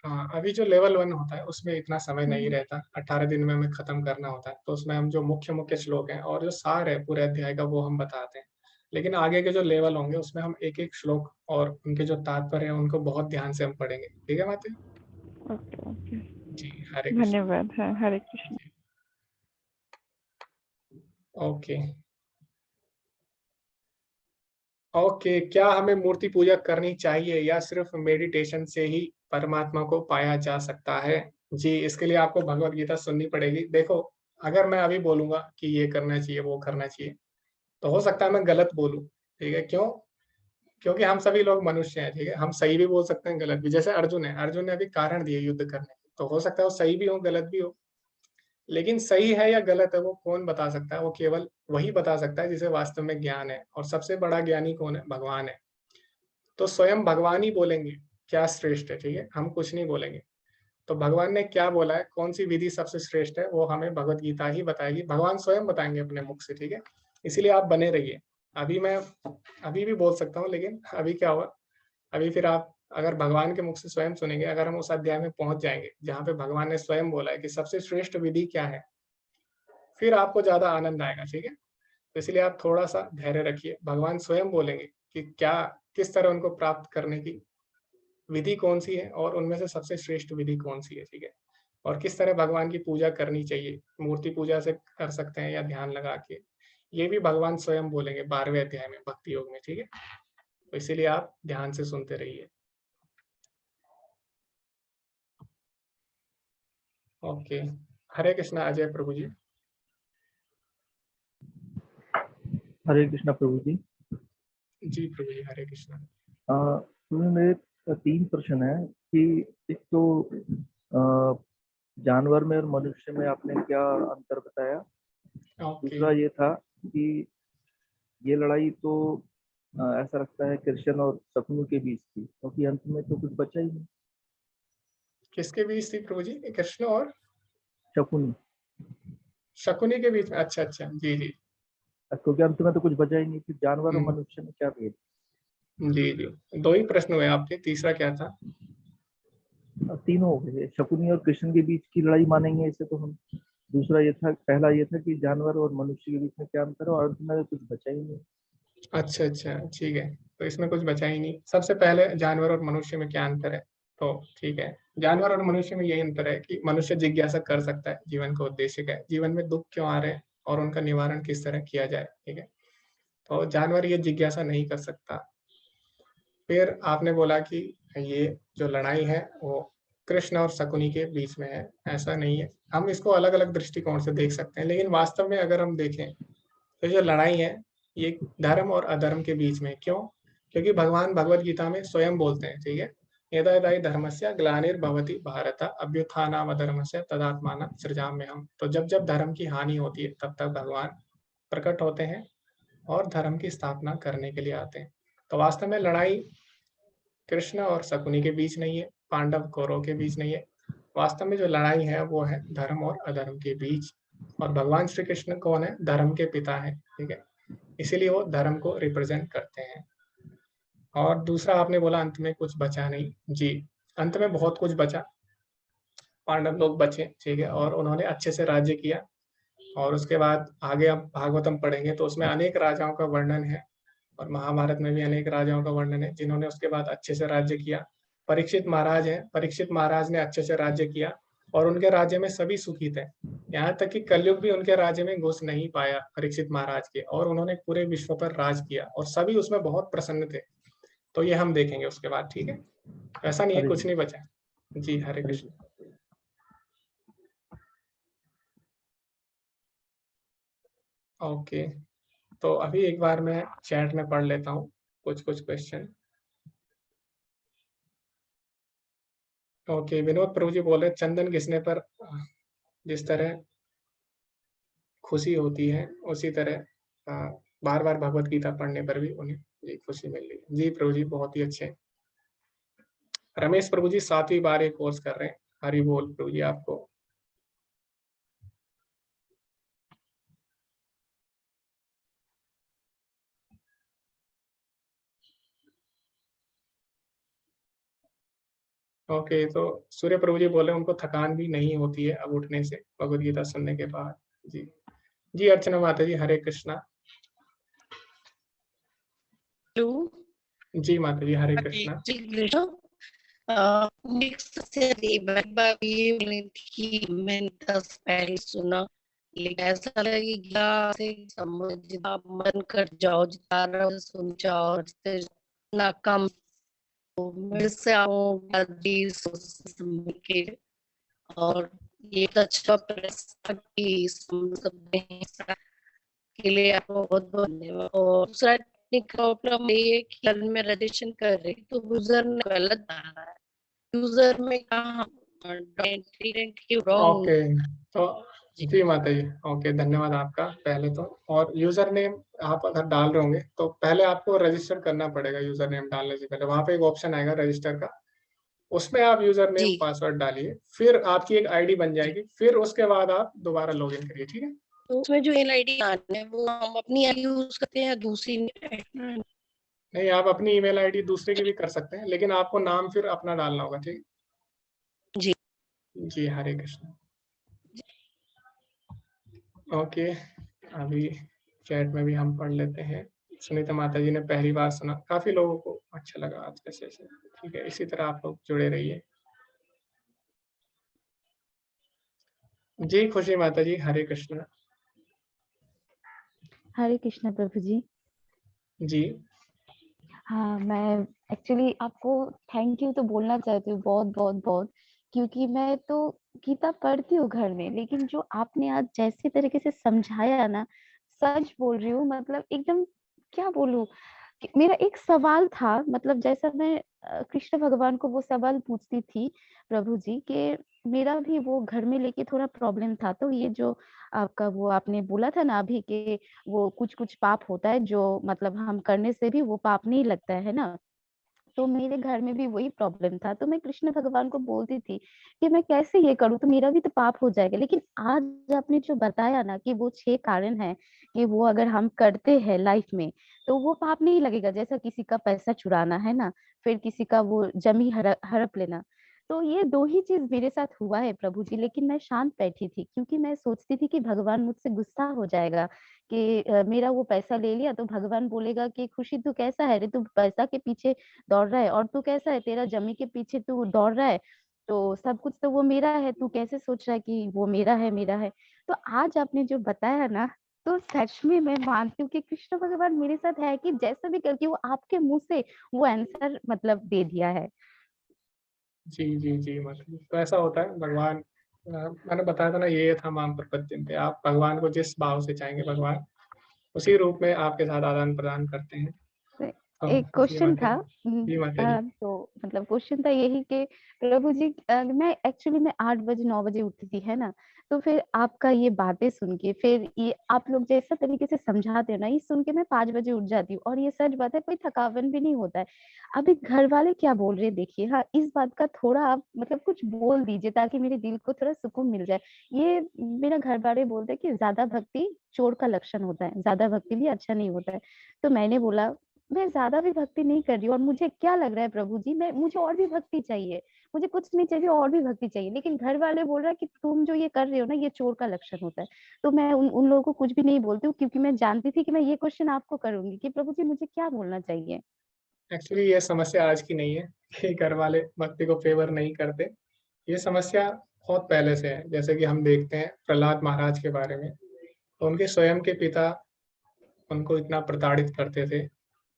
हाँ, अभी जो लेवल 1 होता है उसमें इतना समय नहीं हम्म। रहता, 18 दिन में हमें खत्म करना होता है। तो उसमें हम जो मुख्य श्लोक हैं और जो सार है पूरे अध्याय का वो हम बताते हैं। लेकिन आगे के जो लेवल होंगे उसमें हम एक-एक श्लोक और उनके जो तात्पर्य हैं उनको बहुत ध्यान से हम पढ़ेंगे। ठीक है माता जी? ओके ओके, जी, हरे कृष्ण। धन्यवाद। हाँ, हरे कृष्ण। ओके। ओके, क्या हमें मूर्ति पूजा करनी चाहिए या सिर्फ मेडिटेशन से ही परमात्मा को पाया जा सकता है? जी, इसके लिए आपको भगवत गीता सुननी पड़ेगी। देखो, अगर मैं अभी बोलूँगा कि ये करना चाहिए, वो करना चाहिए, तो हो सकता है मैं गलत बोलूँ, ठीक है? क्यों? क्योंकि हम सभी लोग मनुष्य हैं, ठीक है? हम सही भी बोल सकते हैं, गलत भी। जैसे अर्जुन है, अर्जुन ने अभी कारण दिए युद्ध करने के, तो हो सकता है वो सही भी हो, गलत भी हो। लेकिन सही है या गलत है वो कौन बता सकता है? वो केवल वही बता सकता है जिसे वास्तव में ज्ञान है, और सबसे बड़ा ज्ञानी कौन है? भगवान है। तो स्वयं भगवान ही बोलेंगे क्या श्रेष्ठ है, ठीक है? हम कुछ नहीं बोलेंगे। तो भगवान ने क्या बोला है, कौन सी विधि सबसे श्रेष्ठ है, वो हमें भगवत गीता ही बताएगी। भगवान स्वयं बताएंगे अपने मुख से, ठीक है? इसीलिए आप बने रहिए। अभी मैं अभी भी बोल सकता हूँ, लेकिन अभी क्या हुआ, अभी फिर आप अगर भगवान के मुख से स्वयं सुनेंगे, अगर हम उस अध्याय में पहुंच जाएंगे जहाँ पे भगवान ने स्वयं बोला है कि सबसे श्रेष्ठ विधि क्या है, फिर आपको ज्यादा आनंद आएगा, ठीक है? तो इसलिए आप थोड़ा सा धैर्य रखिए, भगवान स्वयं बोलेंगे कि क्या, किस तरह उनको प्राप्त करने की विधि कौन सी है और उनमें से सबसे श्रेष्ठ विधि कौन सी है, ठीक है? और किस तरह भगवान की पूजा करनी चाहिए, मूर्ति पूजा से कर सकते हैं या ध्यान लगा के, ये भी भगवान स्वयं बोलेंगे 12वें अध्याय में भक्ति योग में, ठीक है? तो इसीलिए आप ध्यान से सुनते रहिए। ओके, हरे कृष्णा अजय प्रभु जी। हरे कृष्णा प्रभु जी। जी प्रभु जी, हरे कृष्णा। तुम्हें मेरे 3 प्रश्न है कि एक तो जानवर में और मनुष्य में आपने क्या अंतर बताया। ओके। दूसरा ये था कि ये लड़ाई तो ऐसा लगता है कृष्ण और शकुनी के बीच थी, क्योंकि अंत में तो कुछ बचा ही नहीं। किसके बीच थी प्रभु जी? कृष्ण और शकुनी, शकुनी के बीच में? अच्छा अच्छा, जी जी। क्योंकि अंत में तो कुछ बचा ही नहीं, फिर जानवर और हम्म, मनुष्य में क्या भेद। जी जी। 2 ही प्रश्न हुए आपके, तीसरा क्या था? तीनों हो गए, शकुनी और कृष्ण के बीच की लड़ाई मानेंगे इसे तो हम। दूसरा ये था, पहला ये था कि जानवर और मनुष्य के बीच में क्या अंतर है, और अंत में कुछ बचा ही नहीं। अच्छा अच्छा, ठीक है। तो इसमें कुछ बचा ही नहीं। सबसे पहले जानवर और मनुष्य में क्या अंतर है? तो ठीक है, जानवर और मनुष्य में यही अंतर है कि मनुष्य जिज्ञासा कर सकता है जीवन का उद्देश्य क्या है, जीवन में दुख क्यों आ रहे हैं और उनका निवारण किस तरह किया जाए, ठीक है? तो जानवर ये जिज्ञासा नहीं कर सकता। फिर आपने बोला कि ये जो लड़ाई है वो कृष्ण और शकुनी के बीच में है, ऐसा नहीं है। हम इसको अलग अलग दृष्टिकोण से देख सकते हैं, लेकिन वास्तव में अगर हम देखें तो जो लड़ाई है ये धर्म और अधर्म के बीच में। क्यों? क्योंकि भगवान भगवत गीता में स्वयं बोलते हैं, ठीक है? यदा यदा हि धर्मस्य ग्लानिर्भवति भारत अभ्युत्थानम् अधर्मस्य तदात्मानं सृजाम्यहम्। तो जब जब धर्म की हानि होती है तब तक भगवान प्रकट होते हैं और धर्म की स्थापना करने के लिए आते हैं। तो वास्तव में लड़ाई कृष्ण और शकुनी के बीच नहीं है, पांडव कौरव के बीच नहीं है। वास्तव में जो लड़ाई है वो है धर्म और अधर्म के बीच। और भगवान श्री कृष्ण कौन है? धर्म के पिता है, ठीक है? इसीलिए वो धर्म को रिप्रेजेंट करते हैं। और दूसरा आपने बोला अंत में कुछ बचा नहीं। जी, अंत में बहुत कुछ बचा। पांडव लोग बचे, ठीक है, और उन्होंने अच्छे से राज्य किया। और उसके बाद आगे आप भागवतम पढ़ेंगे तो उसमें अनेक राजाओं का वर्णन है और महाभारत में भी अनेक राजाओं का वर्णन है जिन्होंने उसके बाद अच्छे से राज्य किया। परीक्षित महाराज हैं, परीक्षित महाराज ने अच्छे से राज्य किया और उनके राज्य में सभी सुखी थे। यहाँ तक कि कलयुग भी उनके राज्य में घुस नहीं पाया परीक्षित महाराज के, और उन्होंने पूरे विश्व पर राज किया और सभी उसमें बहुत प्रसन्न थे। तो ये हम देखेंगे उसके बाद, ठीक है? ऐसा नहीं है हरे कुछ नहीं बचा। जी, हरे हरे कृष्ण। ओके, तो अभी एक बार मैं चैट में पढ़ लेता हूँ कुछ क्वेश्चन। ओके, विनोद प्रभु जी बोले चंदन घिसने पर जिस तरह खुशी होती है उसी तरह बार बार भगवत गीता पढ़ने पर भी उन्हें जी खुशी मिल रही है। जी प्रभु जी, बहुत ही अच्छे। रमेश प्रभु जी 7वीं बार ये कोर्स कर रहे हैं। हरि बोल प्रभु जी आपको। ओके, तो सूर्य प्रभु जी बोले उनको थकान भी नहीं होती है अब उठने से भगवत गीता सुनने के बाद। जी जी, अर्चना माता जी, हरे कृष्णा। जी माता जी, हरे कृष्णा। मैंने 10 पहले सुना, लेकिन ऐसा लगेगा से समझ मन कर जाओ, जितना रहो सुन जाओ, ना कम मेरे से आऊंगा के। और ये तो अच्छा प्रयास कि के लिए आपको बहुत बहुत धन्यवाद। और दूसरा टेक्निक प्रॉब्लम ये है कि कल मैं रजिस्ट्रेशन कर रही तो यूजर ने गलत डाला है। यूजर में कहा रॉन्ग। ओके, तो जी माता जी, ओके, धन्यवाद आपका पहले तो। और यूजर नेम आप अगर डाल रहे होंगे तो पहले आपको रजिस्टर करना पड़ेगा। यूजर नेम डालने से पहले वहां पे एक ऑप्शन आएगा रजिस्टर का, उसमें आप यूजर नेम जी पासवर्ड डालिए, फिर आपकी एक आईडी बन जाएगी, फिर उसके बाद आप दोबारा लॉगिन करिए, ठीक है? तो उसमें जो ईमेल आईडी है वो हम अपनी यूज करते हैं, दूसरी नहीं, आप अपनी ईमेल आईडी दूसरे की भी कर सकते हैं, लेकिन आपको नाम फिर अपना डालना होगा, ठीक है? जी जी, हरे कृष्ण। ओके, अभी चैट में भी हम पढ़ लेते हैं। सुनीता माता जी ने पहली बार सुना, काफी लोगों को अच्छा लगा आज का सेशन। ठीक है, इसी तरह आप लोग जुड़े रहिए। जी खुशी माता जी, हरे कृष्ण। हरे कृष्ण प्रभु जी। जी हाँ, मैं एक्चुअली आपको थैंक यू तो बोलना चाहती हूँ, बहुत बहुत बहुत, क्योंकि मैं तो गीता पढ़ती हूँ घर में, लेकिन जो आपने आज जैसे तरीके से समझाया ना, सच बोल रही हूँ, मतलब एकदम क्या बोलूं कि मेरा एक सवाल था, मतलब जैसा मैं कृष्ण भगवान को वो सवाल पूछती थी प्रभु जी के, मेरा भी वो घर में लेके थोड़ा प्रॉब्लम था। तो ये जो आपका वो आपने बोला था ना अभी के, वो कुछ कुछ पाप होता है जो मतलब हम करने से भी वो पाप नहीं लगता है ना, तो मेरे घर में भी वही प्रॉब्लम था। तो मैं कृष्ण भगवान को बोलती थी कि मैं कैसे ये करूं, तो मेरा भी तो पाप हो जाएगा। लेकिन आज आपने जो बताया ना कि वो 6 कारण है कि वो अगर हम करते हैं लाइफ में तो वो पाप नहीं लगेगा, जैसा किसी का पैसा चुराना है ना, फिर किसी का वो जमी हड़प लेना। तो ये 2 ही चीज मेरे साथ हुआ है प्रभु जी, लेकिन मैं शांत बैठी थी क्योंकि मैं सोचती थी कि भगवान मुझसे गुस्सा हो जाएगा कि मेरा वो पैसा ले लिया तो भगवान बोलेगा कि खुशी तू कैसा है रे, तू पैसा के पीछे दौड़ रहा है, और तू कैसा है, तेरा जमी के पीछे तू दौड़ रहा है, तो सब कुछ तो वो मेरा है, तू कैसे सोच रहा है कि वो मेरा है मेरा है। तो आज आपने जो बताया ना, तो सच में मैं मानती हूँ कि कृष्ण भगवान मेरे साथ है कि जैसा भी करके वो आपके मुंह से वो आंसर मतलब दे दिया है। जी जी जी मतलब तो ऐसा होता है भगवान। मैंने बताया था ना, ये था माम प्रपद्यन्ते, आप भगवान को जिस भाव से चाहेंगे भगवान उसी रूप में आपके साथ आदान प्रदान करते हैं। तो तो एक जी क्वेश्चन माता था। जी। जी माता जी। तो मतलब क्वेश्चन था यही कि प्रभु जी, मैं एक्चुअली मैं 8 बजे 9 बजे उठती थी है ना, तो फिर आपका ये बातें सुन के, फिर ये आप लोग जैसा तरीके से समझाते हो ना, ये सुन के मैं 5 बजे उठ जाती हूँ, और ये सच बात है, कोई थकावन भी नहीं होता है। अभी घर वाले क्या बोल रहे हैं देखिए, हाँ इस बात का थोड़ा आप मतलब कुछ बोल दीजिए ताकि मेरे दिल को थोड़ा सुकून मिल जाए। ये मेरा घर वाले बोलते हैं कि ज्यादा भक्ति चोर का लक्षण होता है, ज्यादा भक्ति भी अच्छा नहीं होता है। तो मैंने बोला मैं ज्यादा भी भक्ति नहीं कर रही हूँ, और मुझे क्या लग रहा है प्रभु जी, मुझे और भी भक्ति चाहिए, मुझे कुछ नहीं चाहिए, और भी भक्ति चाहिए। लेकिन घर वाले बोल रहे हैं कि तुम जो ये कर रहे हो ना, ये चोर का लक्षण होता है। तो मैं उन लोगों को कुछ भी नहीं बोलती हूँ, क्योंकि मैं जानती थी कि मैं ये क्वेश्चन आपको करूंगी कि प्रभु जी मुझे क्या बोलना चाहिए। एक्चुअली ये समस्या आज की नहीं है कि घर वाले भक्ति को फेवर नहीं करते। ये समस्या बहुत पहले से है। जैसे कि हम देखते हैं प्रहलाद महाराज के बारे में, तो उनके स्वयं के पिता उनको इतना प्रताड़ित करते थे,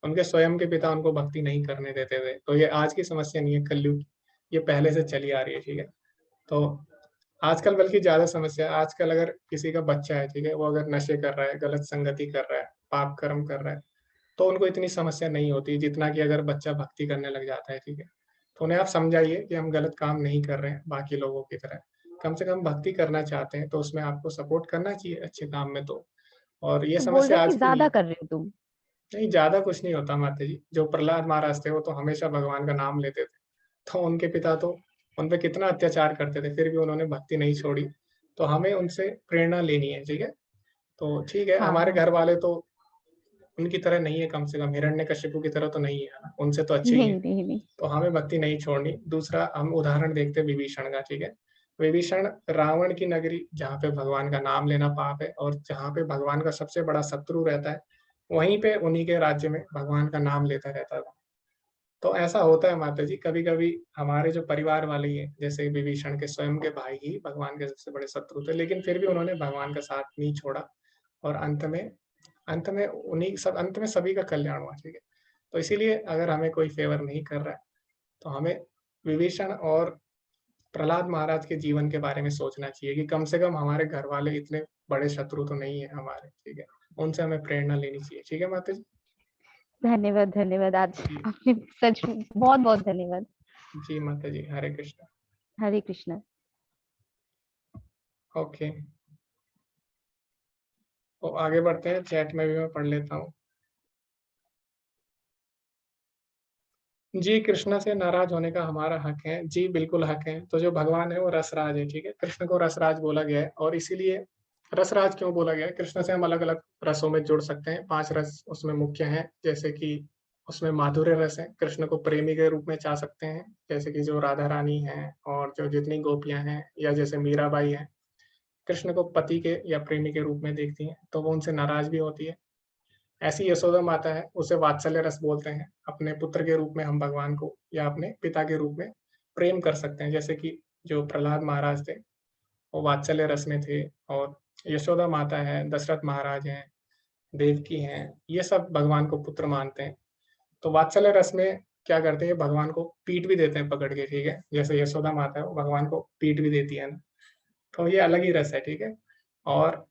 उनके स्वयं के पिता उनको भक्ति नहीं करने देते थे। तो ये आज की समस्या नहीं है कलयुग, ये पहले से चली आ रही है, ठीक है। तो आजकल बल्कि ज्यादा समस्या है। आजकल अगर किसी का बच्चा है, ठीक है, वो अगर नशे कर रहा है, गलत संगति कर रहा है, पाप कर्म कर रहा है, तो उनको इतनी समस्या नहीं होती जितना कि अगर बच्चा भक्ति करने लग जाता है, ठीक है। तो उन्हें आप समझाइए कि हम गलत काम नहीं कर रहे हैं बाकी लोगों की तरह, कम से कम भक्ति करना चाहते हैं तो उसमें आपको सपोर्ट करना चाहिए अच्छे काम में। तो और ये तो बोल रहे समस्या हैं आज कि की नहीं ज्यादा है। कर रहे हो तुम। नहीं, ज्यादा कुछ नहीं होता माता जी। जो प्रहलाद महाराज थे वो तो हमेशा भगवान का नाम लेते थे, तो उनके पिता तो उन पे कितना अत्याचार करते थे, फिर भी उन्होंने भक्ति नहीं छोड़ी। तो हमें उनसे प्रेरणा लेनी है, ठीक है। तो ठीक है, हाँ हमारे हाँ। घर वाले तो उनकी तरह नहीं है, कम से कम हिरण्यकशिपु की तरह तो नहीं है ना, उनसे तो अच्छे ही नहीं है। नहीं नहीं। तो हमें भक्ति नहीं छोड़नी। दूसरा, हम उदाहरण देखते हैं विभीषण का, ठीक है। विभीषण रावण की नगरी, जहाँ पे भगवान का नाम लेना पाप है और जहाँ पे भगवान का सबसे बड़ा शत्रु रहता है, वहीं पे उन्हीं के राज्य में भगवान का नाम लेता रहता था। तो ऐसा होता है माता जी, कभी कभी हमारे जो परिवार वाले ही हैं, जैसे विभीषण के स्वयं के भाई ही भगवान के सबसे बड़े शत्रु थे, लेकिन फिर भी उन्होंने भगवान का साथ नहीं छोड़ा। और अंत में सभी का कल्याण हुआ, ठीक है। तो इसीलिए अगर हमें कोई फेवर नहीं कर रहा है, तो हमें विभीषण और प्रहलाद महाराज के जीवन के बारे में सोचना चाहिए कि कम से कम हमारे घर वाले इतने बड़े शत्रु तो नहीं है हमारे, ठीक है। उनसे हमें प्रेरणा लेनी चाहिए, ठीक है माता जी। धन्यवाद धन्यवाद, आज जी आपने सच में बहुत बहुत धन्यवाद। जी माता जी, हरे कृष्ण। हरे कृष्णा। ओके, तो आगे बढ़ते हैं। चैट में भी मैं पढ़ लेता हूँ। जी, कृष्ण से नाराज होने का हमारा हक है। जी बिल्कुल हक है। तो जो भगवान है वो रसराज है, ठीक है। कृष्ण को रसराज बोला गया है, और इसीलिए रसराज क्यों बोला गया है? कृष्ण से हम अलग अलग रसों में जुड़ सकते हैं। 5 रस उसमें मुख्य हैं, जैसे कि उसमें माधुर्य रस है, कृष्ण को प्रेमी के रूप में चाह सकते हैं, जैसे कि जो राधा रानी है और जो जितनी गोपियां हैं, या जैसे मीराबाई है, कृष्ण को पति के या प्रेमी के रूप में देखती हैं, तो वो उनसे नाराज भी होती है। ऐसी यशोदा माता है, उसे वात्सल्य रस बोलते हैं। अपने पुत्र के रूप में हम भगवान को या अपने पिता के रूप में प्रेम कर सकते हैं, जैसे कि जो प्रहलाद महाराज थे वो वात्सल्य रस में थे। और यशोदा माता है, दशरथ महाराज हैं, देवकी हैं, ये सब भगवान को पुत्र मानते हैं। तो वात्सल्य रस में क्या करते हैं, भगवान को पीठ भी देते हैं पकड़ के, ठीक है। जैसे यशोदा माता है वो भगवान को पीठ भी देती है ना, तो ये अलग ही रस है, ठीक है। और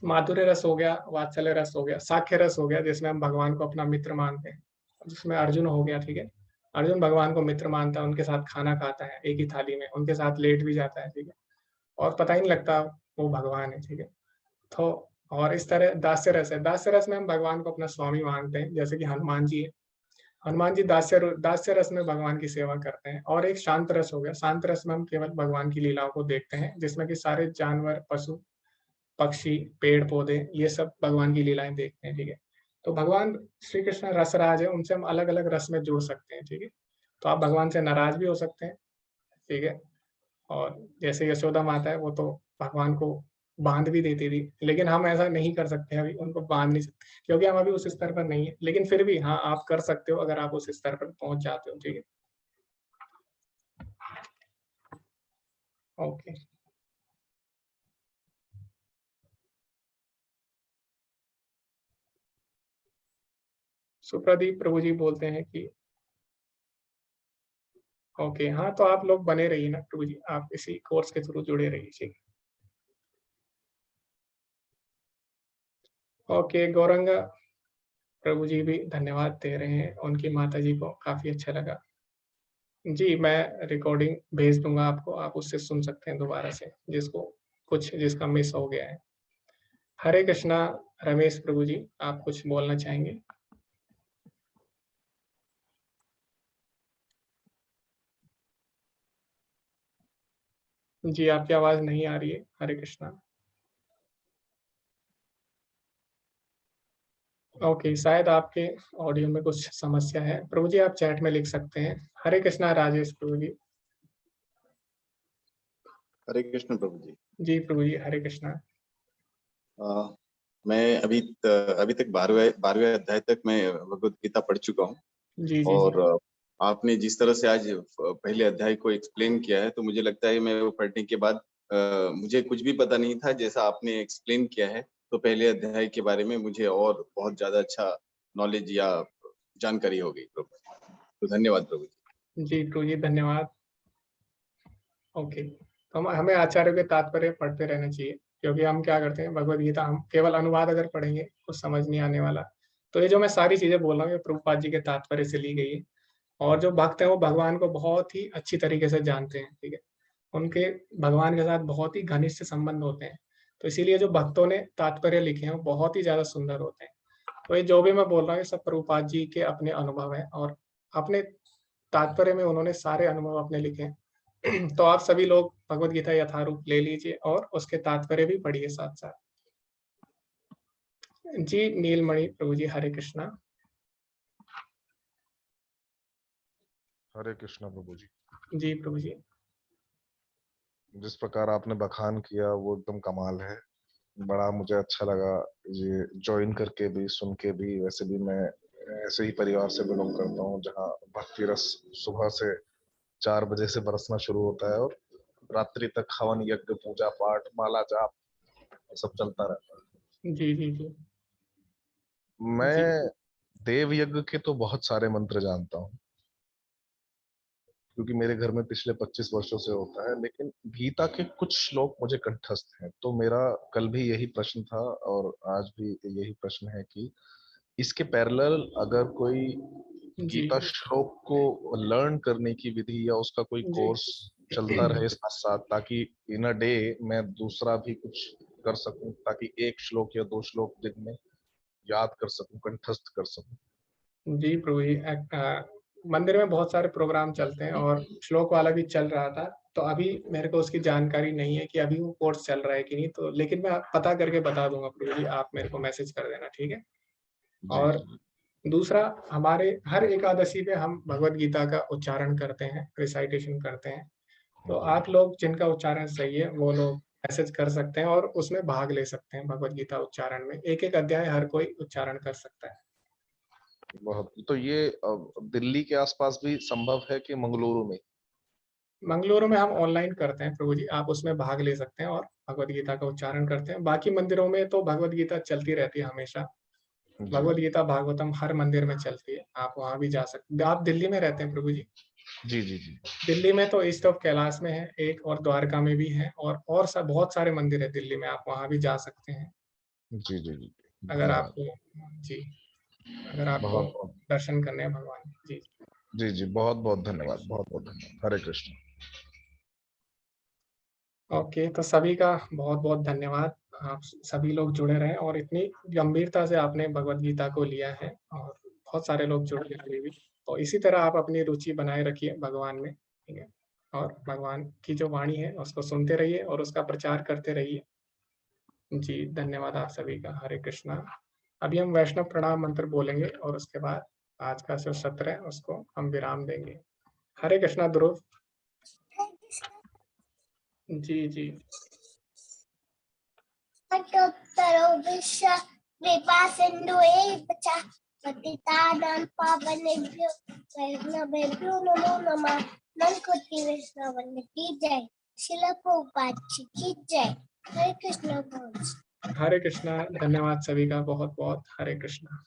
माधुर्य रस हो गया, वात्सल्य रस हो गया, साख्य रस हो गया, जिसमें हम भगवान को अपना मित्र मानते हैं, जिसमें अर्जुन हो गया, ठीक है। अर्जुन भगवान को मित्र मानता है, उनके साथ खाना खाता है एक ही थाली में, उनके साथ लेट भी जाता है, ठीक है। और पता ही नहीं लगता वो भगवान है, ठीक है। तो और इस तरह दास्य रस है। दास्य रस में हम भगवान को अपना स्वामी मानते हैं, जैसे कि हनुमान जी है। हनुमान जी दास्य रस में भगवान की सेवा करते हैं। और एक शांत रस हो गया। शांत रस में हम केवल भगवान की लीलाओं को देखते हैं, जिसमें कि सारे जानवर, पशु पक्षी, पेड़ पौधे, ये सब भगवान की लीलाएं देखते हैं, ठीक है। तो भगवान श्री कृष्ण रसराज है, उनसे हम अलग अलग रस में जुड़ सकते हैं, ठीक है। तो आप भगवान से नाराज भी हो सकते हैं, ठीक है। और जैसे यशोदा माता है, वो तो भगवान को बांध भी देती थी, लेकिन हम ऐसा नहीं कर सकते, अभी उनको बांध नहीं सकते क्योंकि हम अभी उस स्तर पर नहीं है। लेकिन फिर भी हाँ, आप कर सकते हो अगर आप उस स्तर पर पहुंच जाते हो, ठीक है। ओके, सुप्रदीप प्रभु जी बोलते हैं कि ओके, हाँ, तो आप लोग बने रहिए ना प्रभु जी, आप इसी कोर्स के थ्रू जुड़े रहिए, ठीक है। ओके, गौरंगा प्रभु जी भी धन्यवाद दे रहे हैं, उनकी माता जी को काफी अच्छा लगा। जी, मैं रिकॉर्डिंग भेज दूंगा आपको, आप उससे सुन सकते हैं दोबारा से, जिसका मिस हो गया है। हरे कृष्णा। रमेश प्रभु जी, आप कुछ बोलना चाहेंगे? जी, आपकी आवाज नहीं आ रही है। हरे कृष्णा। ओके, शायद आपके ऑडियो में कुछ समस्या है। प्रभु जी आप चैट में लिख सकते हैं। हरे कृष्णा राजेश प्रभु जी। हरे कृष्ण प्रभु जी। जी प्रभु जी, हरे कृष्णा। मैं अभी तक 12वें अध्याय तक मैं भगवत गीता पढ़ चुका हूँ। जी, जी, और जी। आपने जिस तरह से आज पहले अध्याय को एक्सप्लेन किया है, तो मुझे लगता है मैं वो पढ़ने के बाद मुझे कुछ भी पता नहीं था, जैसा आपने एक्सप्लेन किया है, तो पहले अध्याय के बारे में मुझे और बहुत ज्यादा अच्छा नॉलेज या जानकारी हो गई प्रभु। तो धन्यवाद प्रभु जी। जी प्रभु जी, धन्यवाद। ओके, तो हमें आचार्यों के तात्पर्य पढ़ते रहना चाहिए, क्योंकि हम क्या करते हैं, भगवद गीता हम केवल अनुवाद अगर पढ़ेंगे कुछ समझ नहीं आने वाला। तो ये जो मैं सारी चीजें बोल रहा हूँ, ये प्रभुपाद जी के तात्पर्य से ली गई है। और जो भक्त है वो भगवान को बहुत ही अच्छी तरीके से जानते हैं, ठीक है। उनके भगवान के साथ बहुत ही घनिष्ठ संबंध होते हैं। तो इसीलिए जो भक्तों ने तात्पर्य लिखे हैं वो बहुत ही ज्यादा सुंदर होते हैं। तो ये जो भी मैं बोल रहा हूँ ये सब प्रभुपाद जी के अपने अनुभव है, और अपने तात्पर्य में उन्होंने सारे अनुभव अपने लिखे हैं। तो आप सभी लोग भगवद गीता यथारूप ले लीजिए और उसके तात्पर्य भी पढ़िए साथ साथ। जी नीलमणि प्रभु जी, हरे कृष्णा। हरे कृष्णा प्रभु जी। जी प्रभु जी। जिस प्रकार आपने बखान किया वो एकदम कमाल है, बड़ा मुझे अच्छा लगा ये ज्वाइन करके भी, सुन के भी। वैसे भी मैं ऐसे ही परिवार से बिलोंग करता हूँ जहाँ भक्ति रस सुबह से 4 बजे से बरसना शुरू होता है और रात्रि तक हवन यज्ञ पूजा पाठ माला जाप सब चलता रहता है। जी जी जी। मैं देव यज्ञ के तो बहुत सारे मंत्र जानता हूँ, क्योंकि मेरे घर में पिछले 25 वर्षों से होता है, लेकिन गीता के कुछ श्लोक मुझे कंठस्थ हैं। तो मेरा कल भी यही प्रश्न था और आज भी यही प्रश्न है कि इसके पैरेलल अगर कोई गीता श्लोक को लर्न करने की विधि या उसका कोई कोर्स चलता रहे साथ साथ, ताकि इन अ डे मैं दूसरा भी कुछ कर सकूं, ताकि एक श्लोक या 2 श्लोक दिन में याद कर सकूं, कंठस्थ कर सकूं। जी प्रभु जी, मंदिर में बहुत सारे प्रोग्राम चलते हैं और श्लोक वाला भी चल रहा था। तो अभी मेरे को उसकी जानकारी नहीं है कि अभी वो कोर्स चल रहा है कि नहीं, तो लेकिन मैं पता करके बता दूंगा प्रभु जी, आप मेरे को मैसेज कर देना, ठीक है। और दूसरा, हमारे हर एकादशी पे हम भगवत गीता का उच्चारण करते हैं, रिसाइटेशन करते हैं। तो आप लोग जिनका उच्चारण सही है वो लोग मैसेज कर सकते हैं और उसमें भाग ले सकते हैं। भगवत गीता उच्चारण में एक एक अध्याय हर कोई उच्चारण कर सकता है। बहुत। तो ये दिल्ली के आसपास भी संभव है कि मंगलुरु में? मंगलुरु में हम ऑनलाइन करते हैं प्रभु जी, आप उसमें भाग ले सकते हैं और भगवत गीता का उच्चारण करते हैं। बाकी मंदिरों में तो भगवत गीता चलती रहती है हमेशा। भगवत गीता भागवतम हर मंदिर में चलती है, आप वहां भी जा सकते हैं। आप दिल्ली में रहते हैं प्रभु जी? जी जी जी। दिल्ली में तो ईस्ट ऑफ कैलाश में है एक, और द्वारका में भी है, और बहुत सारे मंदिर है दिल्ली में, आप वहां भी जा सकते हैं। जी जी जी। अगर आपको जी अगर आपको बहुत दर्शन करने हैं भगवान जी। जी जी, बहुत बहुत धन्यवाद, बहुत बहुत धन्यवाद। हरे कृष्ण। ओके, तो सभी का बहुत बहुत धन्यवाद। आप सभी लोग जुड़े रहे और इतनी गंभीरता से आपने भगवत गीता को लिया है, और बहुत सारे लोग जुड़ गए अभी भी। तो इसी तरह आप अपनी रुचि बनाए रखिए भगवान में, ठीक है। और भगवान की जो वाणी है उसको सुनते रहिए और उसका प्रचार करते रहिए। जी धन्यवाद आप सभी का। हरे कृष्णा। अभी हम वैष्णव प्रणाम मंत्र बोलेंगे और उसके बाद आज का जो सत्र है उसको हम विराम देंगे। हरे कृष्णा ध्रुव। जी जी। कृपा सिंधु पतितानां पावनेभ्यो वैष्णवेभ्यो नमो नमः। नमस्कृति वैष्णव की जय, श्रील प्रभुपाद की जय। हरे कृष्णा। हरे कृष्णा। धन्यवाद सभी का बहुत बहुत। हरे कृष्णा।